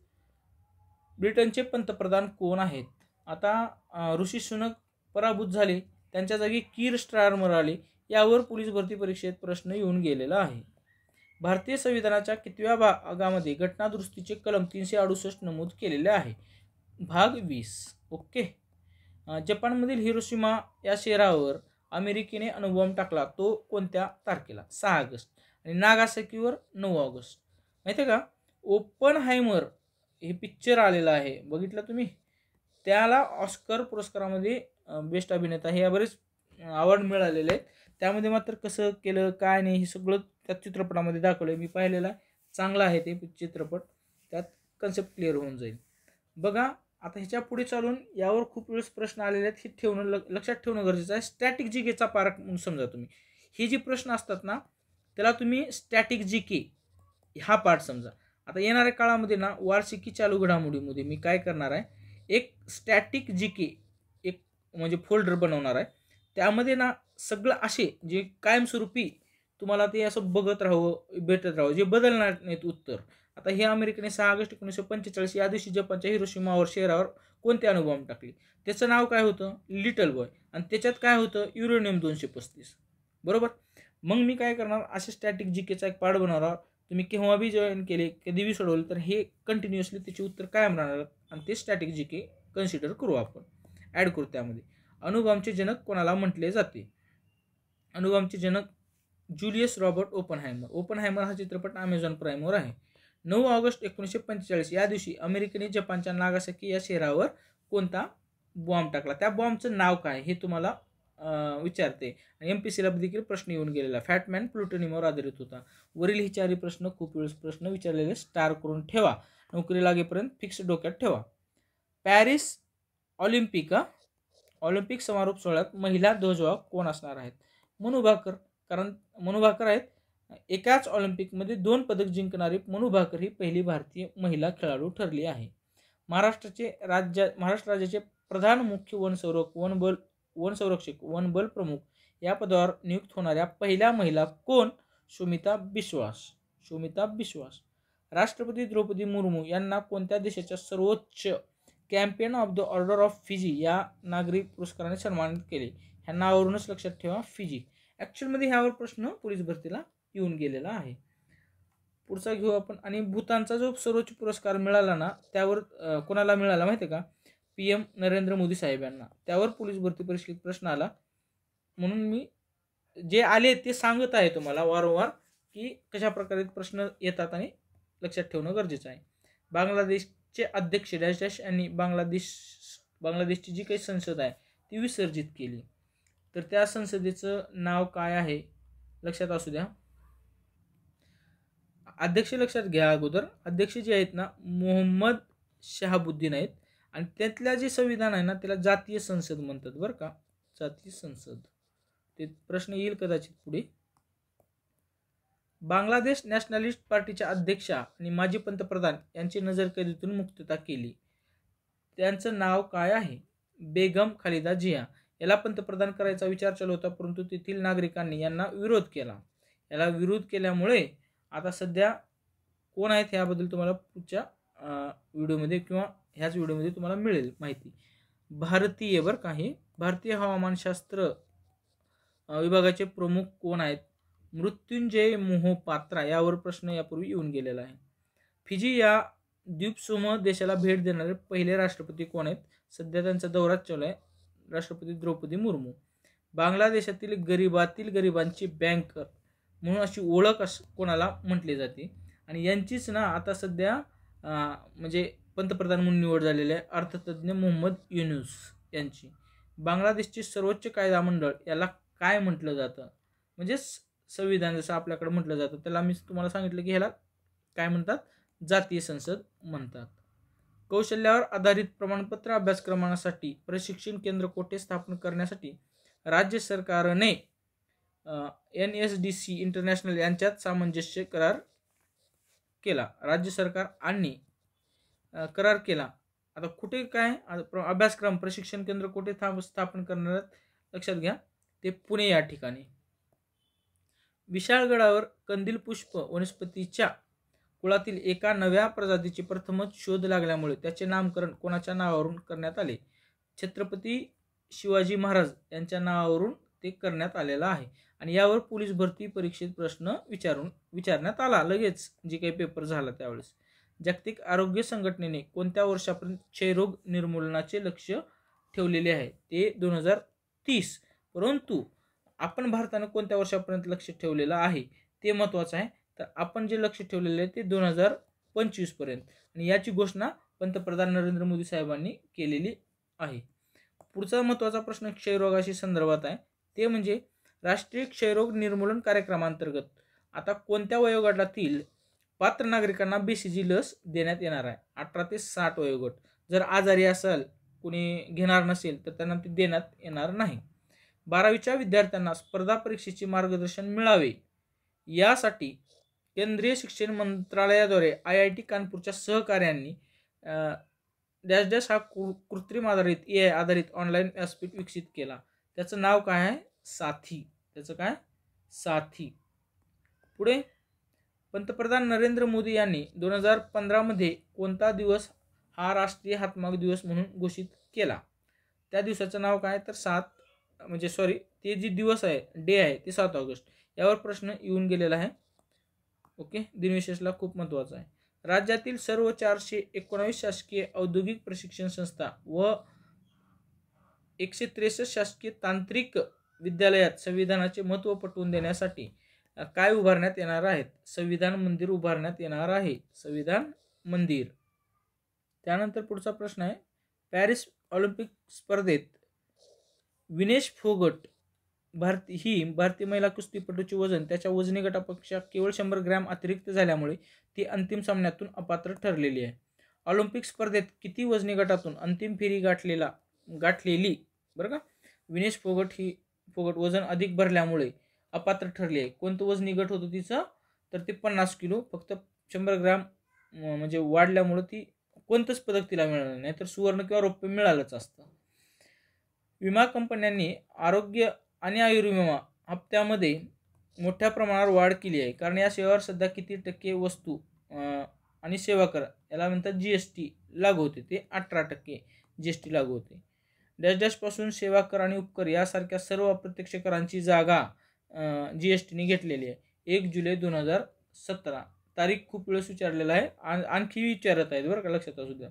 ब्रिटनचे पंतप्रधान कोण आहेत? आता ऋषी सुनक पराभूत झाले, त्यांच्या जागी कीर स्टारमर आले. यावर पोलीस भरती परीक्षेत प्रश्न येऊन गेलेला आहे. भारतीय संविधानाच्या कितव्या भागामध्ये घटनादुरुस्तीचे कलम 368 नमूद केलेले आहे? भाग 20. ओके. जपानमधील हिरोशिमा या शहरावर अमेरिकेने अणुबॉम्ब टाकला, तो कोणत्या तारखेला? 6 ऑगस्ट. आणि नागासाकीवर 9 ऑगस्ट. माहिती आहे का, ओपनहायमर हे पिक्चर आलेलं आहे, बघितलं तुम्ही? त्याला ऑस्कर पुरस्कारामध्ये बेस्ट अभिनेता हे बरेच अवॉर्ड मिळालेले आहेत. त्यामध्ये मात्र कसं केलं काय नाही हे सगळं त्या चित्रपटामध्ये दाखवलं आहे. मी पाहिलेला आहे, चांगला आहे ते चित्रपट. त्यात कन्सेप्ट क्लिअर होऊन जाईल. बघा आता ह्याच्या पुढे चालून यावर खूप वेळेस प्रश्न आलेले आहेत. हे ठेवणं लक्षात ठेवणं गरजेचं आहे. स्टॅटिक जीकेचा पार्ट म्हणून समजा तुम्ही. हे जे प्रश्न असतात ना त्याला तुम्ही स्टॅटिक जीके हा पार्ट समजा. आता येणाऱ्या काळामध्ये ना वार्षिकी चालू घडामोडीमध्ये मी काय करणार आहे, एक स्टॅटिक जीके एक म्हणजे फोल्डर बनवणार आहे. त्यामध्ये ना सगळं असे जे कायमस्वरूपी तुम्हाला ते असं बघत राहावं, भेटत राहावं, जे बदलणार नाहीत उत्तर. आता हे अमेरिकेने 6 ऑगस्ट 1945 या दिवशी जपानच्या हिरोशिमावर शहरावर कोणते अणुबॉम्ब टाकले? त्याचं नाव काय होतं? Little boy. आणि त्याच्यात काय होतं? युरेनियम 235. बरोबर. मग मी काय करणार, असे स्टॅटिक जीकेचा एक पार्ट बनवणार. तुम्ही केव्हा बी जॉईन केले, कधी बी सोडवलं, तर हे कंटिन्युअसली त्याचे उत्तर कायम राहणार आणि ते स्टॅटिक GK कन्सिडर करू, आपण ॲड करू त्यामध्ये. अणुबॉम्बचे जनक कोणाला म्हटले जाते? अणुबॉम्बचे जनक जुलियस रॉबर्ट ओपनहायमर. ओपनहायमर हा चित्रपट अमेझॉन प्राईमवर आहे. 9 ऑगस्ट 1945 या दिवशी अमेरिकेने जपानच्या नागासाकी या शहरावर कोणता बॉम्ब टाकला? त्या बॉम्बचं नाव काय हे तुम्हाला विचारते. आणि MPSCला देखील प्रश्न येऊन गेलेला. फॅटमॅन प्लुटोनियमवर आधारित होता. वरील ही चारही प्रश्न खूप वेळेस प्रश्न विचारलेले स्टार करून ठेवा, नोकरी लागेपर्यंत फिक्स डोक्यात ठेवा. पॅरिस ऑलिम्पिक समारोप सोहळ्यात महिला ध्वजवाहक कोण असणार आहेत? मनू भाकर. कारण मनू भाकर आहेत. एकाच ऑलिम्पिकमध्ये 2 पदक जिंकणारी मनू भाकर ही पहिली भारतीय महिला खेळाडू ठरली आहे. महाराष्ट्र राज्याचे प्रधान मुख्य वनसंरक्षक वनबल प्रमुख या पदावर नियुक्त होणाऱ्या पहिल्या महिला कोण? सुमिता बिश्वास. राष्ट्रपती द्रौपदी मुर्मू यांना कोणत्या देशाच्या सर्वोच्च champion of the order of Fiji या नागरी पुरस्काराने सन्मानित केले? ह्या नावावरूनच लक्षात ठेवा, फिजी. ॲक्च्युअलमध्ये ह्यावर प्रश्न पोलीस भरतीला येऊन गेलेला आहे. पुढचा घेऊ आपण. आणि भूतानचा जो सर्वोच्च पुरस्कार मिळाला ना, त्यावर कोणाला मिळाला माहिती आहे का? PM नरेंद्र मोदी साहेब यांना. त्यावर पोलीस भरती परीक्षेत प्रश्न आला, म्हणून मी जे आले ते सांगत आहे तुम्हाला वारंवार की कशा प्रकारे प्रश्न येतात आणि लक्षात ठेवणं गरजेचं आहे. बांगलादेशचे अध्यक्ष डॅश यांनी बांगलादेशची जी काही संसद आहे ती विसर्जित केली. तर त्या संसदेचं नाव काय आहे लक्षात असू द्या. अध्यक्ष लक्षात घ्या. अगोदर अध्यक्ष जे आहेत ना, मोहम्मद शहाबुद्दीन आहेत. आणि त्यातल्या जे संविधान आहे ना त्याला जातीय संसद म्हणतात बरं का, जातीय संसद. ते प्रश्न येईल कदाचित पुढे. बांगलादेश नॅशनलिस्ट पार्टीच्या अध्यक्षा आणि माजी पंतप्रधान यांची नजरकैदेतून मुक्तता केली. त्यांचं नाव काय आहे? बेगम खालिदा जिया. याला पंतप्रधान करायचा विचार चालू होता, परंतु तेथील नागरिकांनी यांना विरोध केला. याला विरोध केल्यामुळे आता सध्या कोण आहेत ह्याबद्दल तुम्हाला पुढच्या व्हिडिओमध्ये किंवा ह्याच व्हिडिओमध्ये तुम्हाला मिळेल माहिती. भारतीय बरं का, हे भारतीय हवामानशास्त्र विभागाचे प्रमुख कोण आहेत? मृत्युंजय मोहोपात्रा. यावर प्रश्न यापूर्वी येऊन गेलेला आहे. फिजी या द्वीपसमूह देशाला भेट देणारे पहिले राष्ट्रपती कोण आहेत? सध्या त्यांचा दौराच चालू आहे, राष्ट्रपती द्रौपदी मुर्मू. बांगलादेशातील गरिबांची बँक म्हणून अशी ओळख कोणाला म्हटली जाते? आणि यांचीच ना आता सध्या म्हणजे पंतप्रधान म्हणून निवड झालेली आहे, अर्थतज्ञ मोहम्मद युनूस यांची. बांगलादेशचे सर्वोच्च कायदा मंडळ याला काय म्हटलं जातं? म्हणजे संविधान जसं आपल्याकडे म्हटलं जातं त्याला मी तुम्हाला सांगितलं की ह्याला काय म्हणतात? जातीय संसद म्हणतात. कौशल्यावर आधारित प्रमाणपत्र अभ्यासक्रमांसाठी प्रशिक्षण केंद्र कोठे स्थापन करण्यासाठी राज्य सरकारने NSDC इंटरनॅशनल यांच्यात सामंजस्य करार केला. राज्य सरकार आणि करार केला. आता कुठे काय अभ्यासक्रम प्रशिक्षण केंद्र कुठे स्थापन करणार लक्षात घ्या, ते पुणे या ठिकाणी. विशाळगडावर कंदील पुष्प वनस्पतीच्या कुळातील एका नव्या प्रजातीचे प्रथमच शोध लागल्यामुळे त्याचे नामकरण कोणाच्या नावावरून करण्यात आले? छत्रपती शिवाजी महाराज यांच्या नावावरून ते करण्यात आलेलं आहे. आणि यावर पोलीस भरती परीक्षेत प्रश्न विचारण्यात आला लगेच, जे काही पेपर झाला त्यावेळेस. जागतिक आरोग्य संघटनेने कोणत्या वर्षापर्यंत क्षयरोग निर्मूलनाचे लक्ष ठेवलेले आहे? ते 2030. परंतु आपण भारतानं कोणत्या वर्षापर्यंत लक्ष ठेवलेलं आहे ते महत्त्वाचं आहे. तर आपण जे लक्ष ठेवलेलं आहे ते 2025 पर्यंत. आणि याची घोषणा पंतप्रधान नरेंद्र मोदी साहेबांनी केलेली आहे. पुढचा महत्त्वाचा प्रश्न क्षयरोगाशी संदर्भात आहे, ते म्हणजे राष्ट्रीय क्षयरोग निर्मूलन कार्यक्रमांतर्गत आता कोणत्या वयोगटातील पात्र नागरिकांना BCG लस देण्यात येणार आहे? 18 ते 60 वयोगट. जर आजारी असेल, कुणी घेणार नसेल तर त्यांना ती देण्यात येणार नाही. 12वीच्या विद्यार्थ्यांना स्पर्धा परीक्षेचे मार्गदर्शन मिळावे यासाठी केंद्रीय शिक्षण मंत्रालयाद्वारे IIT कानपूरच्या सहकार्यांनी हा कृत्रिम आधारित AI आधारित ऑनलाईन व्यासपीठ विकसित केला. त्याचं नाव काय आहे? साथी. त्याचं काय? साथी. पुढे पंतप्रधान नरेंद्र मोदी यांनी 2015 मध्ये कोणता दिवस हा राष्ट्रीय हातमाग दिवस म्हणून घोषित केला? त्या दिवसाचं नाव काय? तर ते जे दिवस आहे, डे आहे, ते 7 ऑगस्ट. यावर प्रश्न येऊन गेलेला आहे. ओके, दिनविशेषला खूप महत्त्वाचा आहे. राज्यातील सर्व 419 शासकीय औद्योगिक प्रशिक्षण संस्था व 163 शासकीय तांत्रिक विद्यालयात संविधानाचे महत्त्व पटवून देण्यासाठी काय उभारण्यात येणार आहेत? संविधान मंदिर उभारण्यात येणार आहे. संविधान मंदिर. त्यानंतर पुढचा प्रश्न आहे, पॅरिस ऑलिम्पिक स्पर्धेत विनेश फोगट भारतीय महिला कुस्तीपटूचे वजन त्याच्या वजनी गटापेक्षा केवळ 100 ग्रॅम अतिरिक्त झाल्यामुळे ती अंतिम सामन्यातून अपात्र ठरलेली आहे. ऑलिम्पिक स्पर्धेत किती वजनी गटातून अंतिम फेरी गाठलेली बरं का विनेश फोगट वजन अधिक भरल्यामुळे अपात्र ठरली आहे. कोणतं वजनी गट होतं तिचं? तर ते 50 किलो. फक्त 100 ग्रॅम म्हणजे वाढल्यामुळे ती कोणतंच पदक तिला मिळालं नाही, तर सुवर्ण किंवा रौप्य मिळालंच असतं. विमा कंपन्यांनी आरोग्य आणि आयुर्विमा हप्त्यामध्ये मोठ्या प्रमाणावर वाढ केली आहे, कारण या सेवावर सध्या किती टक्के वस्तू आणि सेवा कर याला म्हणतात GST लागू होते? ते 18% GST लागू होते. डॅशपासून सेवा कर आणि उपकर यासारख्या सर्व अप्रत्यक्ष करांची जागा GSTने घेतलेली आहे. 1 जुलै 2017. तारीख खूप वेळेस विचारलेला आहे, आणखी विचारत आहेत बरं का, लक्षात असू द्या.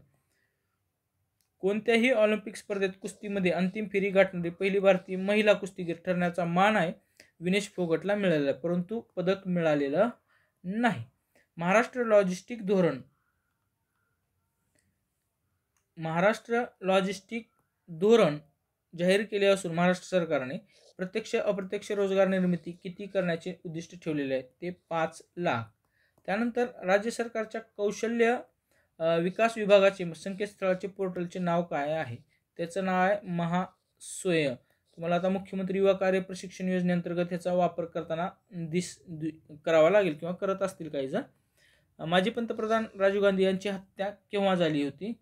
कोणत्याही ऑलिम्पिक स्पर्धेत कुस्तीमध्ये अंतिम फेरी गाठणारी पहिली भारतीय महिला कुस्तीगीर ठरण्याचा मान आहे विनेश फोगटला मिळालेला आहे, परंतु पदक मिळालेलं नाही. महाराष्ट्र लॉजिस्टिक धोरण जाहीर केले असून महाराष्ट्र सरकारने प्रत्यक्ष अप्रत्यक्ष रोजगार निर्मिती किती करण्याचे उद्दिष्ट ठेवलेले आहे? ते 5 लाख. त्यानंतर राज्य सरकारच्या कौशल्य विकास विभागाचे संकेतस्थळाचे पोर्टलचे नाव काय आहे? त्याचं नाव आहे महास्वय. तुम्हाला आता मुख्यमंत्री युवा कार्य प्रशिक्षण योजनेअंतर्गत ह्याचा वापर करताना करावा लागेल किंवा करत असतील काही जण. माजी पंतप्रधान राजीव गांधी यांची हत्या केव्हा झाली होती?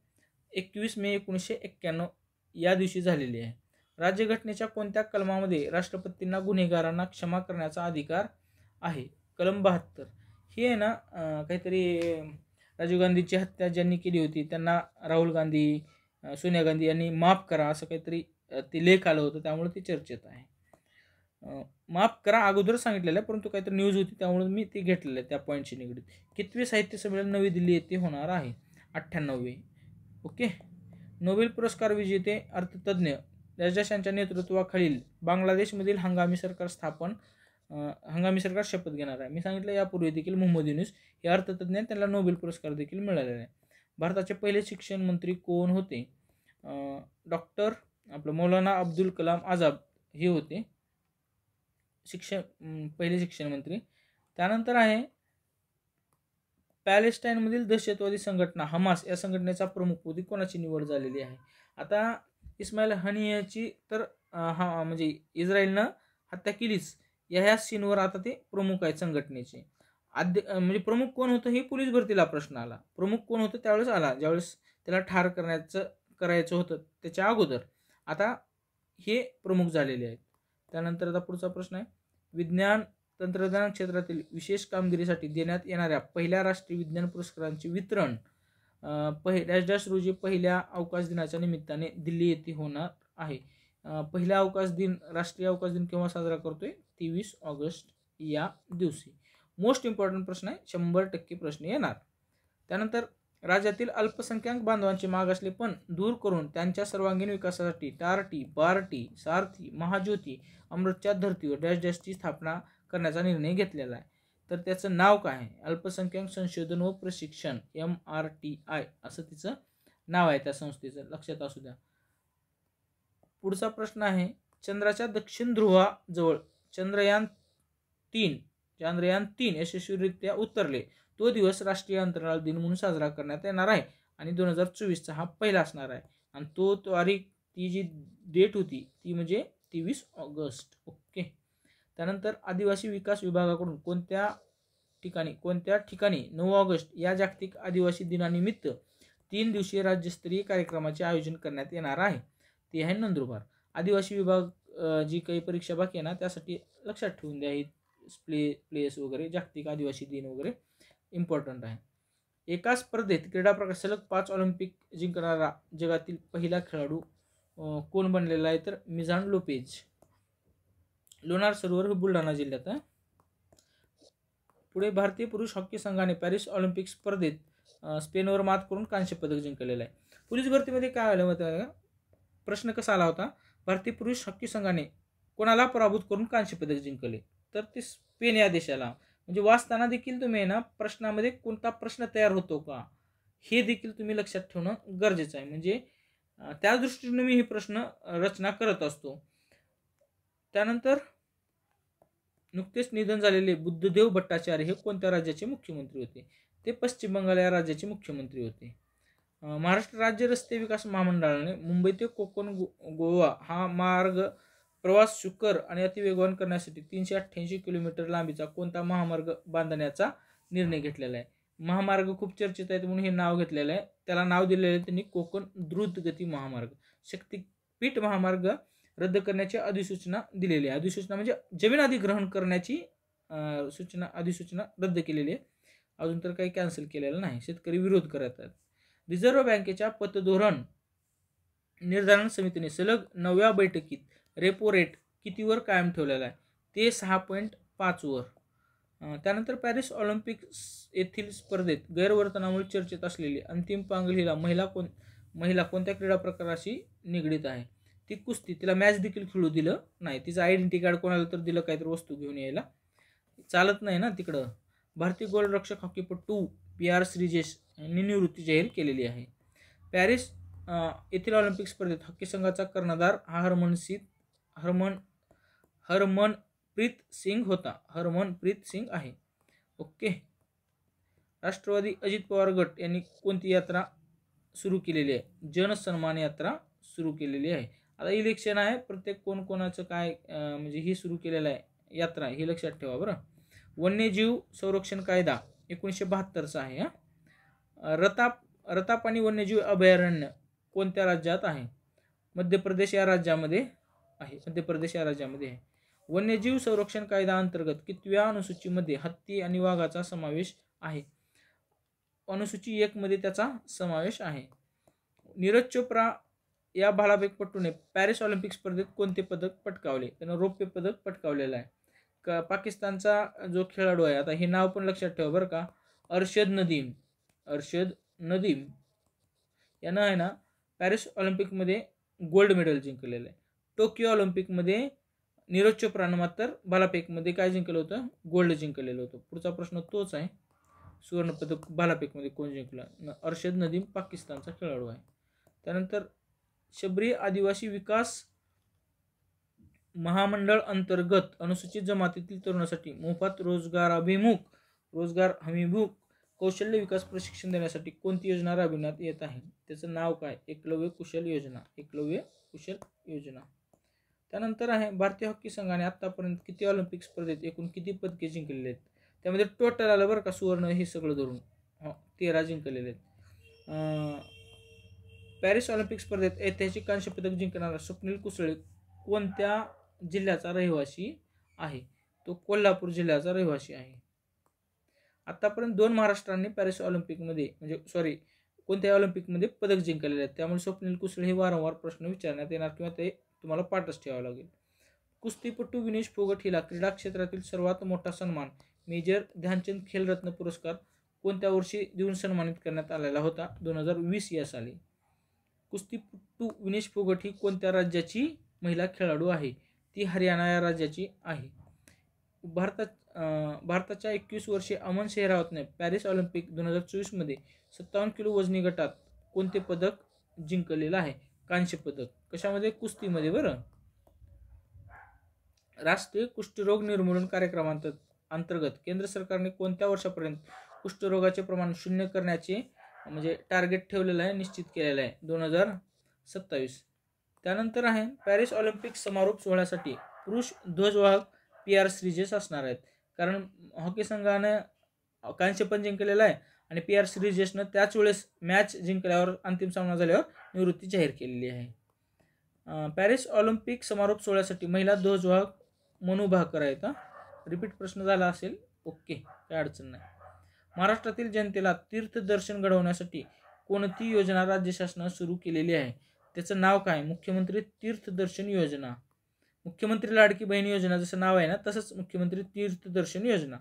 21 मे 1991 या दिवशी झालेली आहे. राज्यघटनेच्या कोणत्या कलमामध्ये राष्ट्रपतींना गुन्हेगारांना क्षमा करण्याचा अधिकार आहे? कलम 72. ही आहे ना काहीतरी राजीव गांधीची हत्या ज्यांनी केली होती त्यांना राहुल गांधी, सोनिया गांधी यांनी माफ करा असं काहीतरी ते लेख आलं होतं, त्यामुळे ते चर्चेत आहे. माफ करा अगोदर सांगितलेलं आहे, परंतु काहीतरी न्यूज होती त्यामुळे मी ते घेतलेलं आहे त्या पॉईंटशी निगडीत. कितवे साहित्य संमेलन नवी दिल्ली येथे होणार आहे? 98वे. ओके. नोबेल पुरस्कार विजेते अर्थतज्ञ यांच्या नेतृत्वाखालील बांगलादेशमधील हंगामी सरकार शपथ घेणार आहे. मी सांगितलं यापूर्वी देखील मोहम्मद युनूस हे अर्थतज्ञ त्यांना नोबेल पुरस्कार देखील मिळालेला आहे. भारताचे पहिले शिक्षण मंत्री कोण होते? डॉक्टर मौलाना अब्दुल कलाम आझाद हे होते पहिले शिक्षण मंत्री. त्यानंतर आहे पॅलेस्टाईनमधील दहशतवादी संघटना हमास या संघटनेचा प्रमुखपदी कोणाची निवड झालेली आहे? आता इस्माईल हनियाची तर म्हणजे इस्रायलनं हत्या केलीच, ह्या सीनवर आता ते प्रमुख आहेत संघटनेचे. म्हणजे प्रमुख कोण होतं हे पोलीस भरतीला प्रश्न आला. प्रमुख कोण होतं त्यावेळेस आला, ज्यावेळेस त्याला ठार करायचं होतं त्याच्या अगोदर. आता हे प्रमुख झालेले आहेत. त्यानंतर आता पुढचा प्रश्न आहे, विज्ञान तंत्रज्ञान क्षेत्रातील विशेष कामगिरीसाठी देण्यात येणाऱ्या पहिल्या राष्ट्रीय विज्ञान पुरस्कारांचे वितरण रोजी पहिल्या अवकाश दिनाच्या निमित्ताने दिल्ली येथे होणार आहे. पहिला अवकाश दिन, राष्ट्रीय अवकाश दिन केव्हा साजरा करतोय? 23 ऑगस्ट या दिवशी. मोस्ट इम्पॉर्टंट प्रश्न आहे, 100% प्रश्न येणार. त्यानंतर राज्यातील अल्पसंख्याक बांधवांचे मागासलेपण दूर करून त्यांच्या सर्वांगीण विकासासाठी टार्टी, बार्टी, सारथी, महाज्योती, अमृतच्या धर्तीवर ची स्थापना करण्याचा निर्णय घेतलेला आहे. तर त्याचं नाव काय आहे? अल्पसंख्याक संशोधन व प्रशिक्षण, MRTI असं तिचं नाव आहे त्या संस्थेचं, लक्षात असू द्या. पुढचा प्रश्न आहे, चंद्राच्या दक्षिण ध्रुवाजवळ चांद्रयान 3 यशस्वीरित्या उतरले तो दिवस राष्ट्रीय अंतराळ दिन म्हणून साजरा करण्यात येणार आहे आणि 2024चा हा पहिला असणार आहे. आणि तो तारीख, ती जी डेट होती ती म्हणजे 23 ऑगस्ट. ओके. त्यानंतर आदिवासी विकास विभागाकडून कोणत्या ठिकाणी 9 ऑगस्ट या जागतिक आदिवासी दिनानिमित्त 3 दिवसीय राज्यस्तरीय कार्यक्रमाचे आयोजन करण्यात येणार आहे? ते आहे नंदुरबार. आदिवासी विभाग जी काही परीक्षा बाकी आहे ना त्यासाठी लक्षात ठेवून द्या, ही प्लेस वगैरे, जागतिक आदिवासी दिन वगैरे इम्पॉर्टंट आहे. एका स्पर्धेत क्रीडा प्रकार सलग 5 ऑलिम्पिक जिंकणारा जगातील पहिला खेळाडू कोण बनलेला आहे? तर मिझान लोपेज. लोणार सरोवर हे बुलढाणा जिल्ह्यात आहे. पुढे भारतीय पुरुष हॉकी संघाने पॅरिस ऑलिम्पिक स्पर्धेत स्पेनवर मात करून कांस्य पदक जिंकलेलं आहे. पोलीस भरतीमध्ये काय आलं होतं, प्रश्न कसा आला होता, भारतीय पुरुष हॉकी संघाने कोणाला पराभूत करून कांस्य पदक जिंकले, तर ते स्पेन या देशाला. म्हणजे वाचताना देखील तुम्ही ना प्रश्नामध्ये कोणता प्रश्न तयार होतो का हे देखील तुम्ही लक्षात ठेवणं गरजेचं आहे. म्हणजे त्या दृष्टीने मी ही प्रश्न रचना करत असतो. त्यानंतर नुकतेच निधन झालेले बुद्धदेव भट्टाचार्य हे कोणत्या राज्याचे मुख्यमंत्री होते, ते पश्चिम बंगाल या राज्याचे मुख्यमंत्री होते. महाराष्ट्र राज्य रस्ते विकास महामंडळाने मुंबई ते कोकण गोवा हा मार्ग प्रवास सुकर आणि अतिवेगवान करण्यासाठी 388 किलोमीटर लांबीचा कोणता महामार्ग बांधण्याचा निर्णय घेतलेला आहे. महामार्ग खूप चर्चेत आहेत म्हणून हे नाव घेतलेलं आहे. त्याला नाव दिलेलं आहे त्यांनी कोकण द्रुतगती महामार्ग. शक्तीपीठ महामार्ग रद्द करण्याची अधिसूचना दिलेली आहे. अधिसूचना म्हणजे जमीन अधिग्रहण करण्याची अधिसूचना रद्द केलेली आहे. अजून तर काही कॅन्सल केलेलं नाही. शेतकरी विरोध करत आहेत. रिझर्व्ह बँकेच्या पतधोरण निर्धारण समितीने सलग 9व्या बैठकीत रेपो रेट कितीवर कायम ठेवलेला आहे, ते 6.5 वर. त्यानंतर पॅरिस ऑलिम्पिक येथील स्पर्धेत गैरवर्तनामुळे चर्चेत असलेली अंतिम पांगलीला महिला कोणत्या क्रीडा प्रकाराशी निगडीत आहे, ती कुस्ती. तिला मॅच देखील खेळू दिलं नाही. तिचं आयडेंटिटी कार्ड कोणाला तर दिलं, काहीतरी वस्तू घेऊन यायला चालत नाही ना तिकडं. भारतीय गोलरक्षक हॉकीपटू PR श्रीजेश यांनी निवृत्ती जाहीर केलेली आहे. पॅरिस येथील ऑलिम्पिक स्पर्धेत हॉकी संघाचा कर्णधार हा हरमनप्रीत सिंग होता. हरमनप्रीत सिंग आहे. ओके. राष्ट्रवादी अजित पवार गट यांनी कोणती यात्रा सुरू केलेली आहे, जनसन्मान यात्रा सुरू केलेली आहे. आता इलेक्शन आहे, प्रत्येक कोणाचं काय म्हणजे ही सुरू केलेलं आहे यात्रा, हे लक्षात ठेवा बरं. वन्यजीव संरक्षण कायदा 1972चा आहे. रताप आणि वन्यजीव अभयारण्य कोणत्या राज्यात आहे, मध्य प्रदेश या राज्यामध्ये आहे. वन्यजीव संरक्षण कायदा अंतर्गत कितव्या अनुसूचीमध्ये हत्ती आणि वाघाचा समावेश आहे, अनुसूची 1 मध्ये त्याचा समावेश आहे. नीरज चोप्रा या भालाफेकपटूने पॅरिस ऑलिम्पिक स्पर्धेत कोणते पदक पटकावले, त्यानं रौप्य पदक पटकावलेलं आहे. पाकिस्तानचा जो खेळाडू आहे, आता हे नाव पण लक्षात ठेवा बरं का, अर्शद नदीम यानं आहे ना पॅरिस ऑलिम्पिकमध्ये गोल्ड मेडल जिंकलेलं आहे. टोकियो ऑलिम्पिकमध्ये नीरज चोप्रानं मात्र भालाफेकमध्ये काय जिंकलं होतं, गोल्ड जिंकलेलं होतं. पुढचा प्रश्न तोच आहे, सुवर्णपदक भालाफेकमध्ये कोण जिंकलं, अर्शद नदीम पाकिस्तानचा खेळाडू आहे. त्यानंतर शबरी आदिवासी विकास महामंडळ अंतर्गत अनुसूचित जमातीतील तरुणांसाठी मोफत रोजगार हमीभूक कौशल्य विकास प्रशिक्षण देण्यासाठी कोणती योजना राबविण्यात येत आहे, त्याचं नाव काय, एकलव्य कुशल योजना. त्यानंतर आहे भारतीय हॉकी संघाने आतापर्यंत किती ऑलिम्पिक स्पर्धेत एकूण किती पदके जिंकलेले आहेत, त्यामध्ये टोटल आलं बरं का सुवर्ण हे सगळं धरून 13 जिंकलेले आहेत. पॅरिस ऑलिम्पिक स्पर्धेत ऐतिहासिक कांस्य पदक जिंकणारा स्वप्नील कुसळे कोणत्या जिल्ह्याचा रहिवासी आहे, तो कोल्हापूर जिल्ह्याचा रहिवासी आहे. आतापर्यंत 2 महाराष्ट्रांनी पॅरिस ऑलिम्पिकमध्ये कोणत्या ऑलिम्पिकमध्ये पदक जिंकलेले आहेत, त्यामुळे स्वप्नील कुसळे हे वारंवार प्रश्न विचारण्यात येणार किंवा ते तुम्हाला पाठच ठेवावं लागेल. कुस्तीपटू विनेश फोगट हिला क्रीडा क्षेत्रातील सर्वात मोठा सन्मान मेजर ध्यानचंद खेलरत्न पुरस्कार कोणत्या वर्षी देऊन सन्मानित करण्यात आलेला होता, 2020 या साली. कुस्तीपटू विनेश फोगट ही कोणत्या राज्याची महिला खेळाडू आहे, ती हरियाणा या राज्याची आहे. भारताच्या 21 वर्षीय अमन शेहरावतने पॅरिस ऑलिम्पिक 2024 मध्ये 57 किलो वजनी गटात कोणते पदक जिंकलेलं आहे, कांस्य पदक. कशामध्ये, कुस्तीमध्ये बरं. राष्ट्रीय कुष्ठरोग निर्मूलन कार्यक्रमांतर्गत केंद्र सरकारने कोणत्या वर्षापर्यंत कुष्ठरोगाचे प्रमाण 0 करण्याचे म्हणजे टार्गेट ठेवलेलं आहे, निश्चित केलेलं आहे, 2027. त्यानंतर आहे पॅरिस ऑलिम्पिक समारोप सोहळ्यासाठी पुरुष ध्वजवाहक PR श्रीजेश असणार आहेत, कारण हॉकी संघानं कांस्य पण जिंकलेला आहे आणि PR श्रीजेशनं त्याच वेळेस मॅच जिंकल्यावर अंतिम सामना झाल्यावर निवृत्ती जाहीर केलेली आहे. पॅरिस ऑलिम्पिक समारोप सोहळ्यासाठी महिला ध्वजवाहक मनू भाकर आहेत. रिपीट प्रश्न झाला असेल, ओके, काय अडचण नाही. महाराष्ट्रातील जनतेला तीर्थदर्शन घडवण्यासाठी कोणती योजना राज्य शासनाने सुरू केलेली आहे, त्याचं नाव काय, मुख्यमंत्री तीर्थदर्शन योजना. मुख्यमंत्री लाडकी बहीण योजना जसं नाव आहे ना, तसंच मुख्यमंत्री तीर्थदर्शन योजना.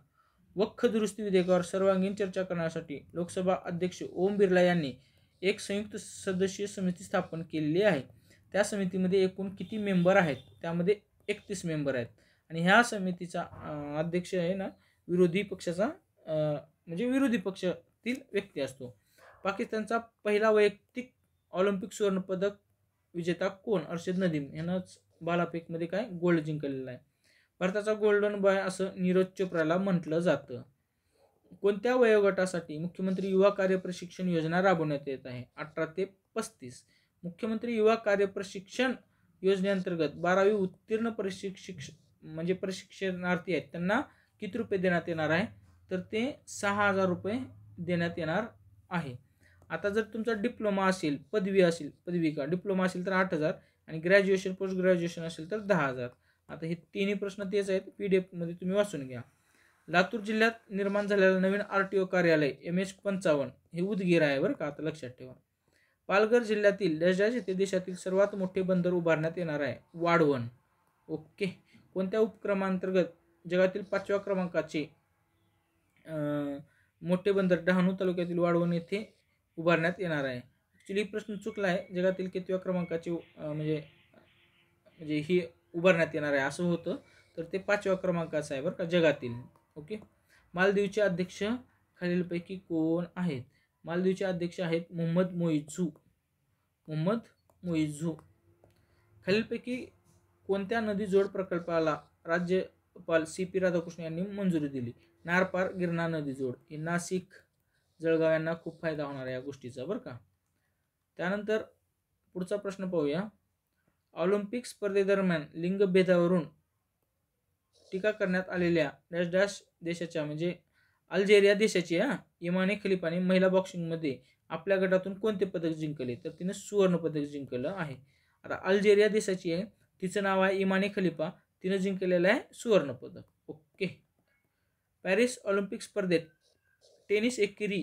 वक्फ दुरुस्ती विधेयकावर सर्वांगीण चर्चा करण्यासाठी लोकसभा अध्यक्ष ओम बिर्ला यांनी एक संयुक्त सदस्यीय समिती स्थापन केलेली आहे. त्या समितीमध्ये एकूण किती मेंबर आहेत? त्यामध्ये 31 मेंबर आहेत. आणि ह्या समितीचा अध्यक्ष आहे ना विरोधी पक्षाचा म्हणजे विरोधी पक्षातील व्यक्ती असतो. पाकिस्तानचा पहिला वैयक्तिक ऑलिम्पिक सुवर्णपदक विजेता कोण? अर्शद नदीम यानंच भालाफेकमध्ये काय गोल्ड जिंकलेला आहे. भारताचा गोल्डन बॉय असं नीरज चोप्राला म्हटलं जातं. कोणत्या वयोगटासाठी मुख्यमंत्री युवा कार्य प्रशिक्षण योजना राबवण्यात येत आहे? 18 ते 35. मुख्यमंत्री युवा कार्य प्रशिक्षण योजनेअंतर्गत 12वी उत्तीर्ण प्रशिक्षणार्थी आहेत त्यांना किती रुपये देण्यात येणार आहे? तर ते 6,000 रुपये देण्यात येणार आहे. आता जर तुमचा डिप्लोमा असेल, पदविका डिप्लोमा असेल तर 8,000 आणि ग्रॅज्युएशन पोस्ट ग्रॅज्युएशन असेल तर 10,000. आता हे तिन्ही प्रश्न तेच आहेत, PDF मध्ये तुम्ही वाचून घ्या. लातूर जिल्ह्यात निर्माण झालेलं नवीन RTO कार्यालय MH55 हे उदगीर आहे बरं का, आता लक्षात ठेवा. पालघर जिल्ह्यातील डॅश येथे देशातील सर्वात मोठे बंदर उभारण्यात येणार आहे? वाढवण. ओके. कोणत्या उपक्रमांतर्गत जगातील 5व्या क्रमांकाचे मोठे बंदर डहाणू तालुक्यातील वाढवण येथे उभारण्यात येणार आहे? ॲक्च्युली प्रश्न चुकला आहे. जगातील कितव्या क्रमांकाचे म्हणजे ही उभारण्यात येणार आहे असं होतं, तर ते 5व्या क्रमांकाचं आहे बरं का जगातील. ओके. मालदीवचे अध्यक्ष खालीलपैकी कोण आहेत? मालदीवचे अध्यक्ष आहेत मोहम्मद मोइझू. खालीलपैकी कोणत्या नदी जोड प्रकल्पाला राज्यपाल CP राधाकृष्ण यांनी मंजुरी दिली? नारपार गिरणा नदी जोड. हे नाशिक जळगाव यांना खूप फायदा होणार आहे या गोष्टीचा बरं का. त्यानंतर पुढचा प्रश्न पाहूया. ऑलिम्पिक स्पर्धेदरम्यान लिंगभेदावरून टीका करण्यात आलेल्या डॅश देशाच्या म्हणजे अल्जेरिया देशाची इमाने खलिफाने महिला बॉक्सिंगमध्ये आपल्या गटातून कोणते पदक जिंकले? तर तिने सुवर्ण पदक जिंकलं आहे. आता अल्जेरिया देशाची आहे, तिचं नाव आहे इमाने खलिफा, तिनं जिंकलेलं आहे सुवर्ण पदक. ओके. पॅरिस ऑलिम्पिक स्पर्धेत टेनिस एकेरी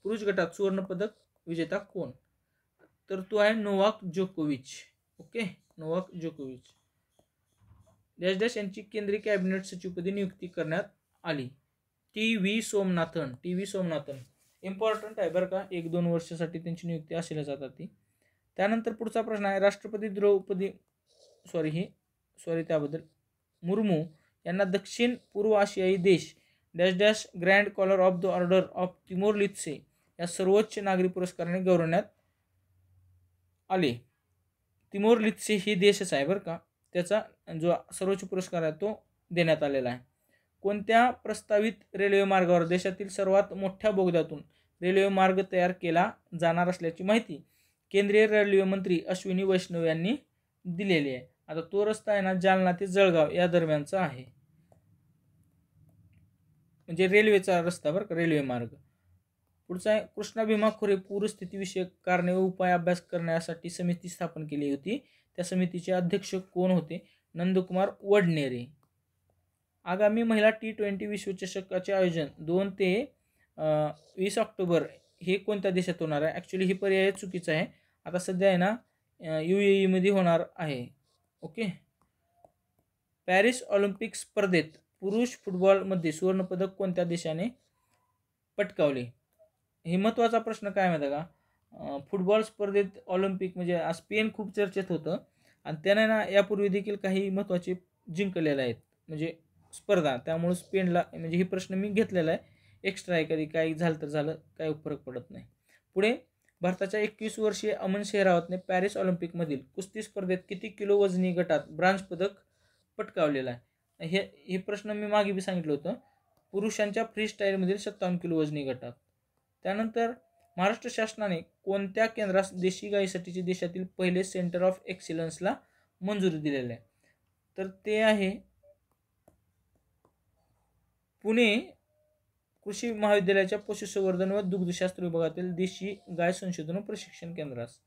पुरुष गटात सुवर्ण पदक विजेता कोण? तर तो आहे नोवाक जोकोविच. ओके. नोवाक जोकोविच. डॅश यांची केंद्रीय कॅबिनेट सचिवपदी नियुक्ती करण्यात आली? TV सोमनाथन. इम्पॉर्टंट आहे बरं का, 1-2 वर्षासाठी त्यांची नियुक्ती असेल जातात ती. त्यानंतर पुढचा प्रश्न आहे. राष्ट्रपती मुर्मू यांना दक्षिण पूर्व आशियाई देश dash grand collar of the order of Timor लित्से या सर्वोच्च नागरी पुरस्काराने गौरवण्यात आले. तिमोर लित्से ही देशच आहे बरं का, त्याचा जो सर्वोच्च पुरस्कार आहे तो देण्यात आलेला आहे. कोणत्या प्रस्तावित रेल्वे मार्गावर देशातील सर्वात मोठ्या बोगद्यातून रेल्वे मार्ग तयार केला जाणार असल्याची माहिती केंद्रीय रेल्वे मंत्री अश्विनी वैष्णव यांनी दिलेली आहे? आता तो रस्ता आहे ना जालना ते जळगाव या दरम्यानचा आहे, म्हणजे रेल्वेचा रस्ता बरं का, रेल्वे मार्ग. पुढचा आहे. कृष्णा भीमा खोरे पूरस्थितीविषयक कारणे व उपाय अभ्यास करण्यासाठी समिती स्थापन केली होती. त्या समितीचे अध्यक्ष कोण होते? नंदकुमार वडनेरे. आगामी महिला T20 विश्वचषकाचे आयोजन 2 ते 20 ऑक्टोबर हे कोणत्या देशात होणार आहे? ॲक्च्युली ही पर्याय चुकीचं आहे. आता सध्या आहे ना UAE मध्ये होणार आहे. ओके. पॅरिस ऑलिम्पिक स्पर्धेत पुरुष फुटबॉलमध्ये सुवर्णपदक कोणत्या देशाने पटकावले? हे महत्त्वाचा प्रश्न काय माहिती का, फुटबॉल स्पर्धेत ऑलिम्पिक म्हणजे स्पेन खूप चर्चेत होतं आणि त्याने ना यापूर्वी देखील काही महत्त्वाचे जिंकलेले आहेत म्हणजे स्पर्धा, त्यामुळे स्पेनला म्हणजे हे प्रश्न मी घेतलेला आहे. एक्स्ट्रा आहे, कधी काही झालं तर झालं, काही फरक पडत नाही. पुढे भारताच्या 21 वर्षीय अमन शेरावतने पॅरिस ऑलिम्पिकमधील कुस्ती स्पर्धेत किती किलो वजनी गटात ब्राँझ पदक पटकावलेलं आहे? हे प्रश्न मी मागे बी सांगितलं होतं. पुरुषांच्या फ्री स्टाईलमधील 57 किलो वजनी गटात. त्यानंतर महाराष्ट्र शासनाने कोणत्या केंद्रास देशी गायीसाठीचे देशातील पहिले सेंटर ऑफ एक्सिलन्सला मंजुरी दिलेली आहे? तर ते आहे पुणे कृषी महाविद्यालयाच्या पशुसंवर्धन व दुग्धशास्त्र विभागातील देशी गाय संशोधन व प्रशिक्षण केंद्रास.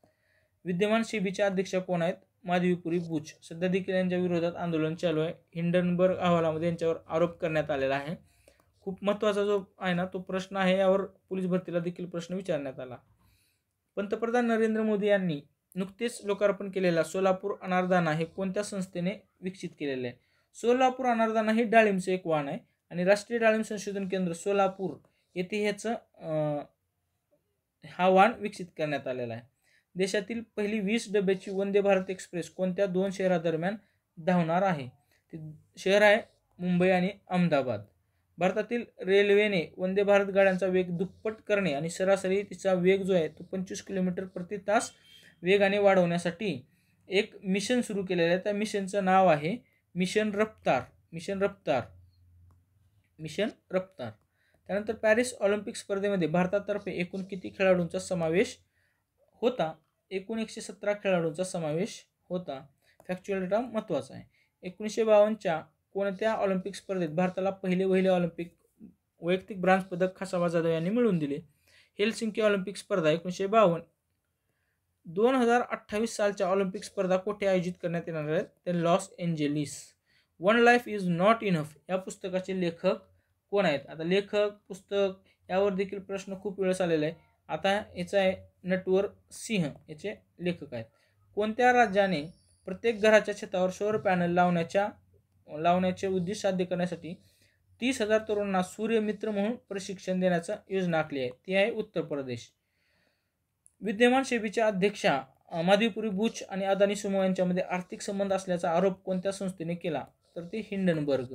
विद्यमान सेबीच्या अध्यक्षा कोण आहेत? माधवीपुरी बुच. सध्या देखील यांच्या विरोधात आंदोलन चालू आहे. हिंडनबर्ग अहवालामध्ये यांच्यावर आरोप करण्यात आलेला आहे. खूप महत्त्वाचा जो आहे ना तो प्रश्न आहे, यावर पोलीस भरतीला देखील प्रश्न विचारण्यात आला. पंतप्रधान नरेंद्र मोदी यांनी नुकतेच लोकार्पण केलेला सोलापूर अनारदाना हे कोणत्या संस्थेने विकसित केलेले आहे? सोलापूर अनारदाना हे डाळिंबचे एक वाण आहे आणि राष्ट्रीय डाळिंब संशोधन केंद्र सोलापूर येथे ह्याचं हा वाण विकसित करण्यात आलेला आहे. देशातील पहिली 20 डब्याची वंदे भारत एक्सप्रेस कोणत्या 2 शहरादरम्यान धावणार आहे? ते शहर आहे मुंबई आणि अहमदाबाद. भारतातील रेल्वेने वंदे भारत गाड्यांचा वेग दुप्पट करणे आणि सरासरी तिचा वेग जो आहे तो 25 किलोमीटर प्रति तास वेगाने वाढवण्यासाठी एक मिशन सुरू केलेलं आहे. त्या मिशनचं नाव आहे मिशन रफ्तार. त्यानंतर पॅरिस ऑलिम्पिक स्पर्धेमध्ये भारतातर्फे एकूण किती खेळाडूंचा समावेश होता? एकूण 117 खेळाडूंचा समावेश होता. फॅक्च्युअल डेटा महत्त्वाचा आहे. 1952च्या कोणत्या ऑलिम्पिक स्पर्धेत भारताला वहिले ऑलिम्पिक वैयक्तिक ब्रांज पदक खासाबा जाधव यांनी मिळवून दिले? हेलसिंकी ऑलिम्पिक स्पर्धा 1952. 2028 सालच्या ऑलिम्पिक स्पर्धा कोठे आयोजित करण्यात येणार आहेत? ते Los Angeles. One life is not enough या पुस्तकाचे लेखक कोण आहेत? आता लेखक, पुस्तक यावर देखील प्रश्न खूप वेळेस आलेला आहे. आता याचा आहे नटवर सिंह याचे लेखक आहेत. कोणत्या राज्याने प्रत्येक घराच्या छतावर सौर पॅनल लावण्याचे उद्दिष्ट साध्य करण्यासाठी 30,000 तरुणांना सूर्यमित्र म्हणून प्रशिक्षण देण्याची योजना आखली आहे? ती आहे उत्तर प्रदेश. विद्यमान सेबीच्या अध्यक्षा माधवीपुरी बुच आणि अदानी समूह यांच्यामध्ये आर्थिक संबंध असल्याचा आरोप कोणत्या संस्थेने केला? तर ते हिंडनबर्ग.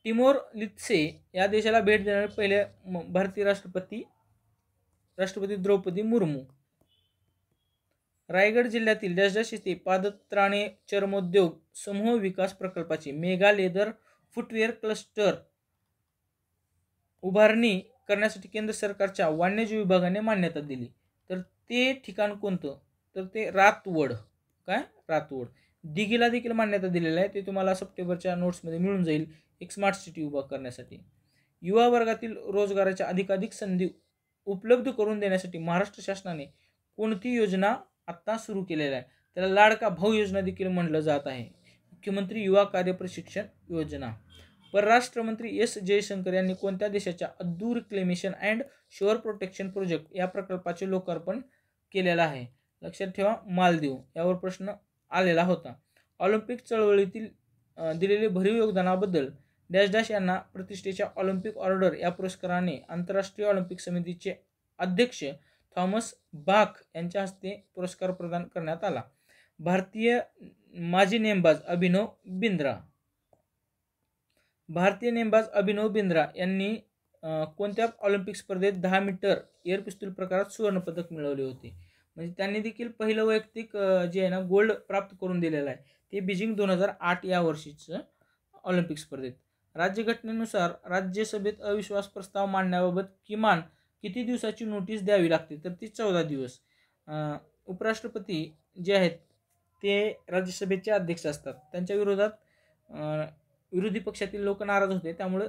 टिमोर लित्से या देशाला भेट देणारे पहिले भारतीय राष्ट्रपती द्रौपदी मुर्मू. रायगड जिल्ह्यातील डॅश येथे पादत्राणे चर्मोद्योग समूह विकास प्रकल्पाची मेगा लेदर फुटवेअर क्लस्टर उभारणी करण्यासाठी केंद्र सरकारच्या वाणिज्य विभागाने मान्यता दिली. तर ते ठिकाण कोणतं? तर ते रातवड. रातवड. दिघीला देखील मान्यता दिलेली आहे. ते तुम्हाला सप्टेंबरच्या नोट्समध्ये मिळून जाईल. एक स्मार्ट सिटी उभा करण्यासाठी. युवा वर्गातील रोजगाराच्या अधिकाधिक संधी उपलब्ध करून देण्यासाठी महाराष्ट्र शासनाने कोणती योजना आता सुरू केलेली आहे? त्याला लाडका भाऊ योजना देखील म्हटलं जात आहे. मुख्यमंत्री युवा कार्य प्रशिक्षण योजना. परराष्ट्र मंत्री एस जयशंकर यांनी कोणत्या देशाच्या Abdu reclamation and shore protection project या प्रकल्पाचे लोकार्पण केलेलं आहे? लक्षात ठेवा, मालदीव. यावर प्रश्न आलेला होता. ऑलिम्पिक चळवळीतील दिलेले भरीव योगदानाबद्दल डॅश यांना प्रतिष्ठेच्या ऑलिम्पिक ऑर्डर या पुरस्काराने आंतरराष्ट्रीय ऑलिम्पिक समितीचे अध्यक्ष थॉमस बाख यांच्या हस्ते पुरस्कार प्रदान करण्यात आला. भारतीय माजी नेमबाज अभिनव बिंद्रा यांनी कोणत्या ऑलिम्पिक स्पर्धेत 10 मीटर एअर पिस्तूल प्रकारात सुवर्णपदक मिळवले होते? म्हणजे त्यांनी देखील पहिलं वैयक्तिक जे आहे ना गोल्ड प्राप्त करून दिलेलं आहे. ते बीजिंग 2008 या वर्षीचं ऑलिम्पिक स्पर्धेत. राज्यघटनेनुसार राज्यसभेत अविश्वास प्रस्ताव मांडण्याबाबत किमान किती दिवसाची नोटीस द्यावी लागते? तर ती 14 दिवस. उपराष्ट्रपती जे आहेत ते राज्यसभेचे अध्यक्ष असतात. त्यांच्या विरोधात विरोधी पक्षातील लोक नाराज होते, त्यामुळे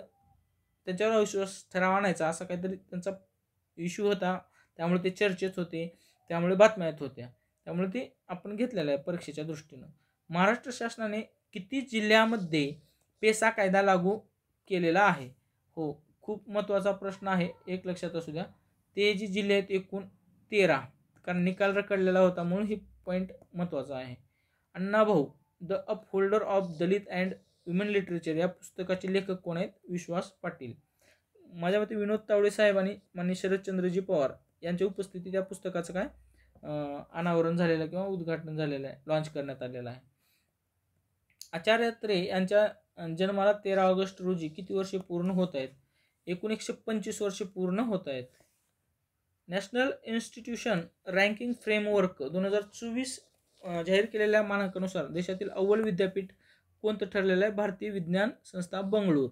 त्याच्यावर अविश्वास ठराव आणायचा असा काहीतरी त्यांचा इश्यू होता. त्यामुळे ते चर्चेत होते, त्यामुळे बातम्या येत होत्या. त्यामुळे ते आपण घेतलेलं आहे परीक्षेच्या दृष्टीनं. महाराष्ट्र शासनाने किती जिल्ह्यामध्ये पेसा कायदा लागू केलेला आहे? हो, खूप महत्त्वाचा प्रश्न आहे, एक लक्षात असू द्या. ते जी जिल्हे आहेत एकूण 13, कारण निकाल रखडलेला होता म्हणून ही पॉईंट महत्त्वाचा आहे. Annabhau the upholder of Dalit and women literature या पुस्तकाचे लेखक कोण आहेत? विश्वास पाटील. माझ्या मते विनोद तावडे साहेब आणि माननीय शरदचंद्रजी पवार यांच्या उपस्थितीत या पुस्तकाचं अनावरण झालेलं किंवा उद्घाटन झालेलं आहे, लॉन्च करण्यात आलेलं आहे. आचार्य अत्रे यांच्या जन्माला 13 ऑगस्ट रोजी किती वर्षे पूर्ण होत आहेत? 1925 वर्षे पूर्ण होत आहेत. नॅशनल इन्स्टिट्यूशन रँकिंग फ्रेमवर्क 2024 जाहीर केलेल्या मानांकानुसार देशातील अव्वल विद्यापीठ कोणतं ठरलेलं आहे? भारतीय विज्ञान संस्था बंगळूर.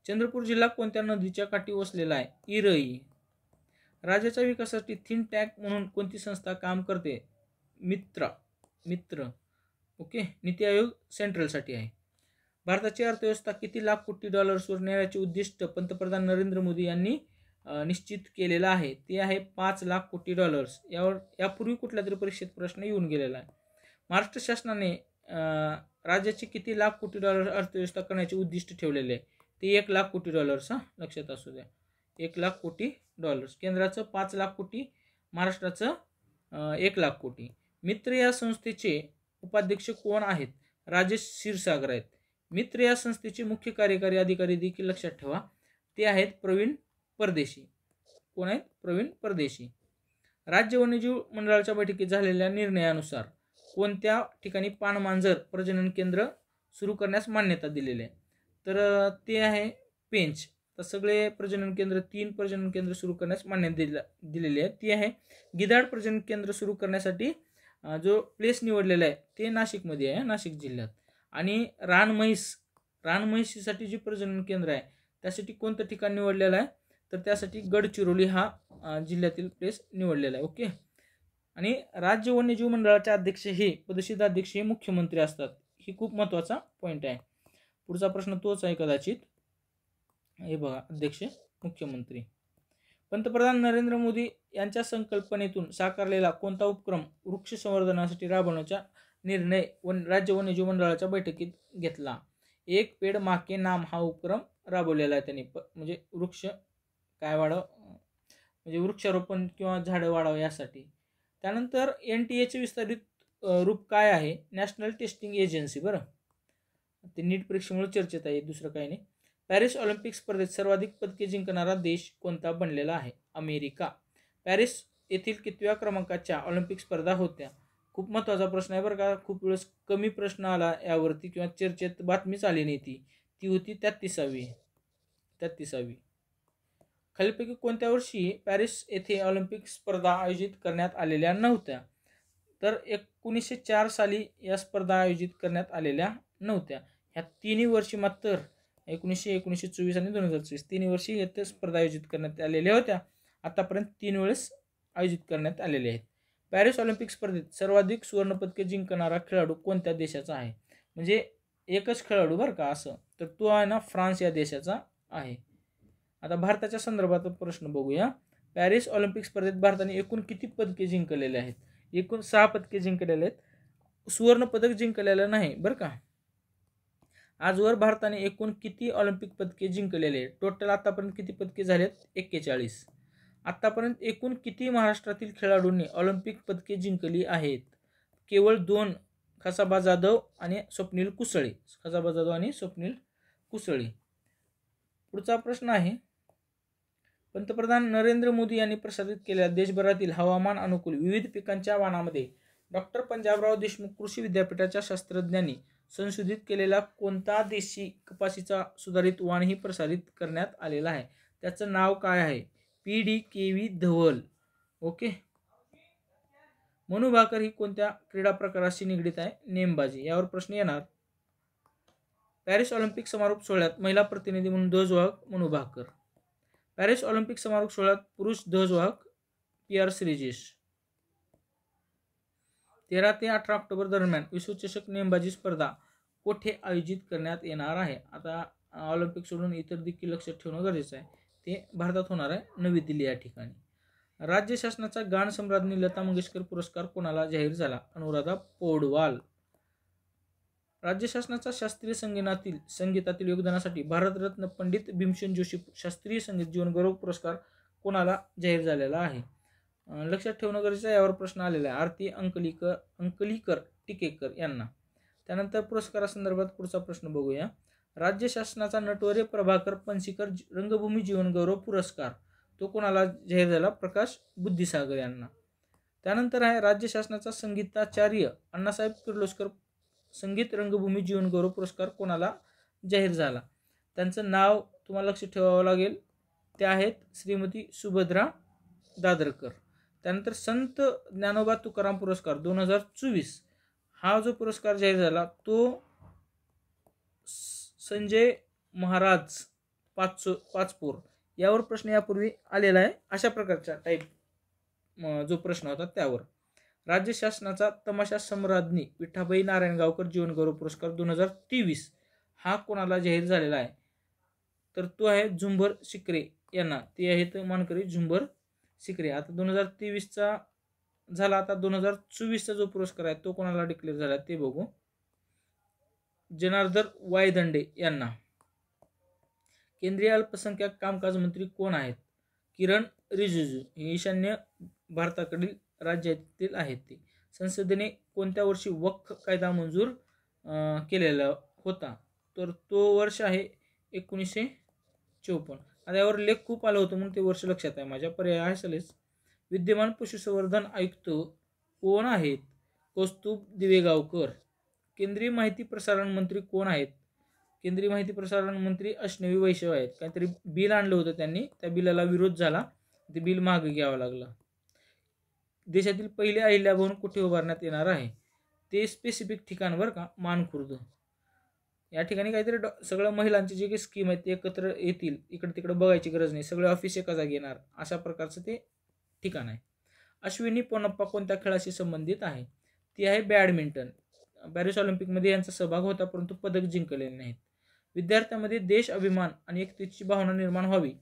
चंद्रपूर जिल्हा कोणत्या नदीच्या काठी वसलेला आहे? इरई. राज्याच्या विकासासाठी थिंक टँक म्हणून कोणती संस्था काम करते? मित्र. ओके. नीती आयोग सेंट्रलसाठी आहे. भारताची अर्थव्यवस्था किती लाख कोटी डॉलर्सवर नेण्याचे उद्दिष्ट पंतप्रधान नरेंद्र मोदी यांनी निश्चित केलेलं आहे? ते आहे 5 लाख कोटी डॉलर्स. यापूर्वी कुठल्या तरी परीक्षेत प्रश्न येऊन गेलेला आहे. महाराष्ट्र शासनाने राज्याची किती लाख कोटी डॉलर अर्थव्यवस्था करण्याचे उद्दिष्ट ठेवलेले आहे? ते 1 लाख कोटी डॉलर्स. लक्षात असू द्या, 1 लाख कोटी डॉलर्स. केंद्राचं 5 लाख कोटी, महाराष्ट्राचं 1 लाख कोटी. मित्र या संस्थेचे उपाध्यक्ष कोण आहेत? राजेश क्षीरसागर आहेत. मित्र या संस्थेचे मुख्य कार्यकारी अधिकारी देखील लक्षात ठेवा, ते आहेत प्रवीण परदेशी. कोण आहेत? प्रवीण परदेशी. राज्य वन्यजीव मंडळाच्या बैठकीत झालेल्या निर्णयानुसार कोणत्या ठिकाणी पाणमांजर प्रजनन केंद्र सुरू करण्यास मान्यता दिलेली आहे? तर ते आहे पेंच. तर सगळे प्रजनन केंद्र 3 प्रजनन केंद्र सुरू करण्यास मान्यता दिलेली आहे. ती आहे गिधाड प्रजनन केंद्र सुरू करण्यासाठी जो प्लेस निवडलेला आहे ते नाशिकमध्ये आहे, नाशिक जिल्ह्यात. आणि रानम्हैसीसाठी जे प्रजनन केंद्र आहे त्यासाठी कोणतं ठिकाण निवडलेलं आहे? तर त्यासाठी गडचिरोली हा जिल्ह्यातील प्लेस निवडलेला आहे. ओके. आणि राज्य वन्यजीव मंडळाचे अध्यक्ष हे पदसिद्ध अध्यक्ष हे मुख्यमंत्री असतात. ही खूप महत्त्वाचा पॉईंट आहे. पुढचा प्रश्न तोच आहे कदाचित. हे बघा, अध्यक्ष मुख्यमंत्री. पंतप्रधान नरेंद्र मोदी यांच्या संकल्पनेतून साकारलेला कोणता उपक्रम वृक्ष संवर्धनासाठी राबवण्याचा निर्णय राज्य वन्यजीव मंडळाच्या बैठकीत घेतला? एक पेड माँ के नाम हा उपक्रम राबवलेला आहे त्यांनी. म्हणजे वृक्ष काय वाढव, म्हणजे वृक्षारोपण किंवा झाडं वाढावं यासाठी. त्यानंतर NTA विस्तारित रूप काय आहे? National testing agency. बरं, ते नीट परीक्षेमुळे चर्चेत आहे, दुसरं काही नाही. पॅरिस ऑलिम्पिक स्पर्धेत सर्वाधिक पदके जिंकणारा देश कोणता बनलेला आहे? अमेरिका. पॅरिस येथील कितव्या क्रमांकाच्या ऑलिम्पिक स्पर्धा होत्या? खूप महत्त्वाचा प्रश्न आहे बरं का. खूप वेळेस कमी प्रश्न आला यावरती किंवा चर्चेत बातमीच आली नाही. ती होती 33वी. खालीलपैकी कोणत्या वर्षी पॅरिस येथे ऑलिम्पिक स्पर्धा आयोजित करण्यात आलेल्या नव्हत्या? तर 1904 साली या स्पर्धा आयोजित करण्यात आलेल्या नव्हत्या. ह्या तिन्ही वर्षी मात्र 1924 आणि 2024 तिन्ही वर्षी येथे स्पर्धा आयोजित करण्यात आलेल्या होत्या. आतापर्यंत 3 वेळेस आयोजित करण्यात आलेले आहेत. पॅरिस ऑलिम्पिक स्पर्धेत सर्वाधिक सुवर्णपदके जिंकणारा खेळाडू कोणत्या देशाचा आहे? म्हणजे एकच खेळाडू बरं का असं, तर तो आहे ना फ्रान्स या देशाचा आहे. आता भारताच्या संदर्भात प्रश्न बघूया. पॅरिस ऑलिम्पिक स्पर्धेत भारताने एकूण किती पदके जिंकलेले आहेत? एकूण 6 पदके जिंकलेले आहेत. सुवर्ण पदक जिंकलेलं नाही बरं का. आजवर भारताने एकूण किती ऑलिम्पिक पदके जिंकलेले आहेत? टोटल आतापर्यंत किती पदके झालेत? 41. आतापर्यंत एकूण किती महाराष्ट्रातील खेळाडूंनी ऑलिम्पिक पदके जिंकली आहेत? केवळ 2, खसाबा जाधव आणि स्वप्नील कुसळे. पुढचा प्रश्न आहे, पंतप्रधान नरेंद्र मोदी यांनी प्रसारित केलेल्या देशभरातील हवामान अनुकूल विविध पिकांच्या वाणामध्ये डॉक्टर पंजाबराव देशमुख कृषी विद्यापीठाच्या शास्त्रज्ञांनी संशोधित केलेला कोणता देशी कपाशीचा सुधारित वाणही प्रसारित करण्यात आलेला आहे? त्याचं नाव काय आहे? PDKV धवल. ओके. मनू भाकर ही कोणत्या क्रीडा प्रकाराशी निगडीत आहे? नेमबाजी. यावर प्रश्न येणार. पॅरिस ऑलिम्पिक समारोप सोहळ्यात महिला प्रतिनिधी म्हणून ध्वजवाहक मनू भाकर. पॅरिस ऑलिम्पिक समारोप सोहळ्यात पुरुष ध्वजवाहक PR श्रीजेश. 13 ते 18 ऑक्टोबर दरम्यान विश्वचषक नेमबाजी स्पर्धा कोठे आयोजित करण्यात येणार आहे? आता ऑलिम्पिक सोडून इतर देखील लक्षात ठेवणं गरजेचं आहे. ते भारतात होणार आहे, नवी दिल्ली या ठिकाणी. राज्य शासनाचा गान सम्राज्ञी लता मंगेशकर पुरस्कार कोणाला जाहीर झाला? अनुराधा पौडवाल. राज्य शासनाचा शास्त्रीय संगीतातील योगदानासाठी भारतरत्न पंडित भीमसेन जोशी शास्त्रीय संगीत जीवन गौरव पुरस्कार कोणाला जाहीर झालेला आहे? लक्षात ठेवणं गरजेचं आहे, यावर प्रश्न आलेला आहे. आरती अंकलीकर टिकेकर यांना. त्यानंतर पुरस्कारासंदर्भात पुढचा प्रश्न बघूया. राज्य शासनाचा नटवर्य प्रभाकर पणशीकर रंगभूमी जीवन गौरव पुरस्कार तो कोणाला जाहीर झाला? प्रकाश बुद्धिसागर यांना. त्यानंतर आहे राज्य शासनाचा संगीताचार्य अण्णासाहेब किर्लोस्कर संगीत रंगभूमी जीवन गौरव पुरस्कार कोणाला जाहीर झाला? त्यांचं नाव तुम्हाला लक्षात ठेवावं लागेल. ते आहेत श्रीमती सुभद्रा दादरकर. त्यानंतर संत ज्ञानोबा तुकाराम पुरस्कार 2024 हा जो पुरस्कार जाहीर झाला तो संजय महाराज पाचपूर. यावर प्रश्न यापूर्वी आलेला आहे. अशा प्रकारचा टाईप जो प्रश्न होता त्यावर. राज्य शासनाचा तमाशा सम्राज्ञी विठाबाई नारायणगावकर जीवन गौरव पुरस्कार 2023 हा कोणाला जाहीर झालेला आहे? तर तो आहे झुंबर शिकरे यांना. ते आहेत मानकरी झुंबर शिकरे. आता 2023चा झाला. आता 2024चा जो पुरस्कार आहे तो कोणाला डिक्लेअर झाला ते बघू. जनार्दन वायदंडे यांना. केंद्रीय अल्पसंख्याक कामकाज मंत्री कोण आहेत? किरण रिजिजू. हे ईशान्य भारताकडील राज्यातील आहेत ते. संसदेने कोणत्या वर्षी वक्फ कायदा मंजूर केलेला होता? तर तो वर्ष आहे 1954. आता यावर लेख खूप आलं होतं म्हणून ते वर्ष लक्षात आहे माझ्या. पर्याय आहे सलेस. विद्यमान पशुसंवर्धन आयुक्त कोण आहेत? कौस्तुभ दिवेगावकर. केंद्रीय माहिती प्रसारण मंत्री कोण आहेत? केंद्रीय माहिती प्रसारण मंत्री अश्विनी वैष्णव आहेत. काहीतरी बिल आणलं होतं त्यांनी, त्या बिलाला विरोध झाला, ते बिल मागे घ्यावं लागलं. देशातील पहिले अहिल्याभवन कुठे उभारण्यात येणार आहे? ते स्पेसिफिक ठिकाण बरं का, मानखुर्द या ठिकाणी. काहीतरी सगळ्या महिलांची जे काही स्कीम आहेत ते एकत्र येतील, इकडे तिकडे बघायची गरज नाही, सगळे ऑफिस एका जागी येणार, अशा प्रकारचं ते ठिकाण आहे. अश्विनी पोनप्पा कोणत्या खेळाशी संबंधित आहे? ती आहे बॅडमिंटन. पॅरिस ऑलिम्पिकमध्ये यांचा सहभाग होता परंतु पदक जिंकलेले नाहीत. विद्यार्थ्यांमध्ये देश अभिमान आणि एकतेची भावना निर्माण व्हावी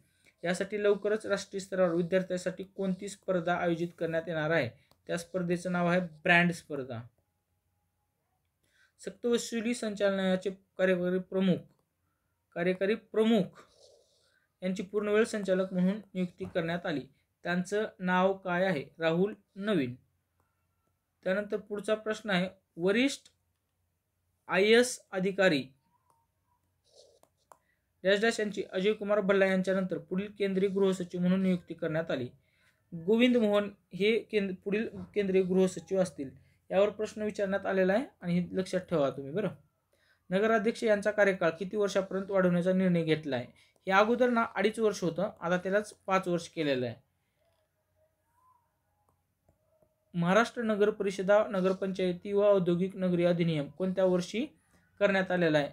यासाठी लवकरच राष्ट्रीय स्तरावर विद्यार्थ्यांसाठी कोणती स्पर्धा आयोजित करण्यात येणार आहे? त्या स्पर्धेचं नाव आहे ब्रँड स्पर्धा. सक्तवसुली संचालनालयाचे कार्यकारी प्रमुख यांची पूर्णवेळ संचालक म्हणून नियुक्ती करण्यात आली. त्यांचं नाव काय आहे? राहुल नवीन. त्यानंतर पुढचा प्रश्न आहे, वरिष्ठ IAS अधिकारी डॅश यांची अजय कुमार भल्ला यांच्यानंतर पुढील केंद्रीय गृहसचिव म्हणून नियुक्ती करण्यात आली. गोविंद मोहन हे पुढील केंद्रीय गृहसचिव असतील. यावर प्रश्न विचारण्यात आलेला आहे आणि हे लक्षात ठेवा तुम्ही बरं. नगराध्यक्ष यांचा कार्यकाळ किती वर्षापर्यंत वाढवण्याचा निर्णय घेतला आहे? हे अगोदर 2.5 वर्ष होतं, आता त्यालाच 5 वर्ष केलेलं आहे. महाराष्ट्र नगर परिषदा, नगरपंचायती व औद्योगिक नगरी अधिनियम कोणत्या वर्षी करण्यात आलेला आहे?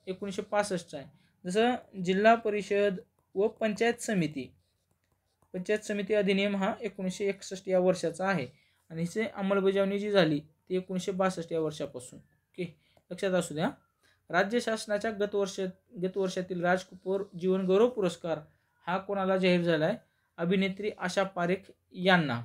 1965 आहे. जसं जिल्हा परिषद व पंचायत समिती अधिनियम हा 1961 या वर्षाचा आहे आणि हिची अंमलबजावणी जी झाली ती 1962 या वर्षापासून. ओके, लक्षात असू द्या. राज्य शासनाच्या गत वर्षातील राज कपूर जीवन गौरव पुरस्कार हा कोणाला जाहीर झाला आहे? अभिनेत्री आशा पारेख यांना.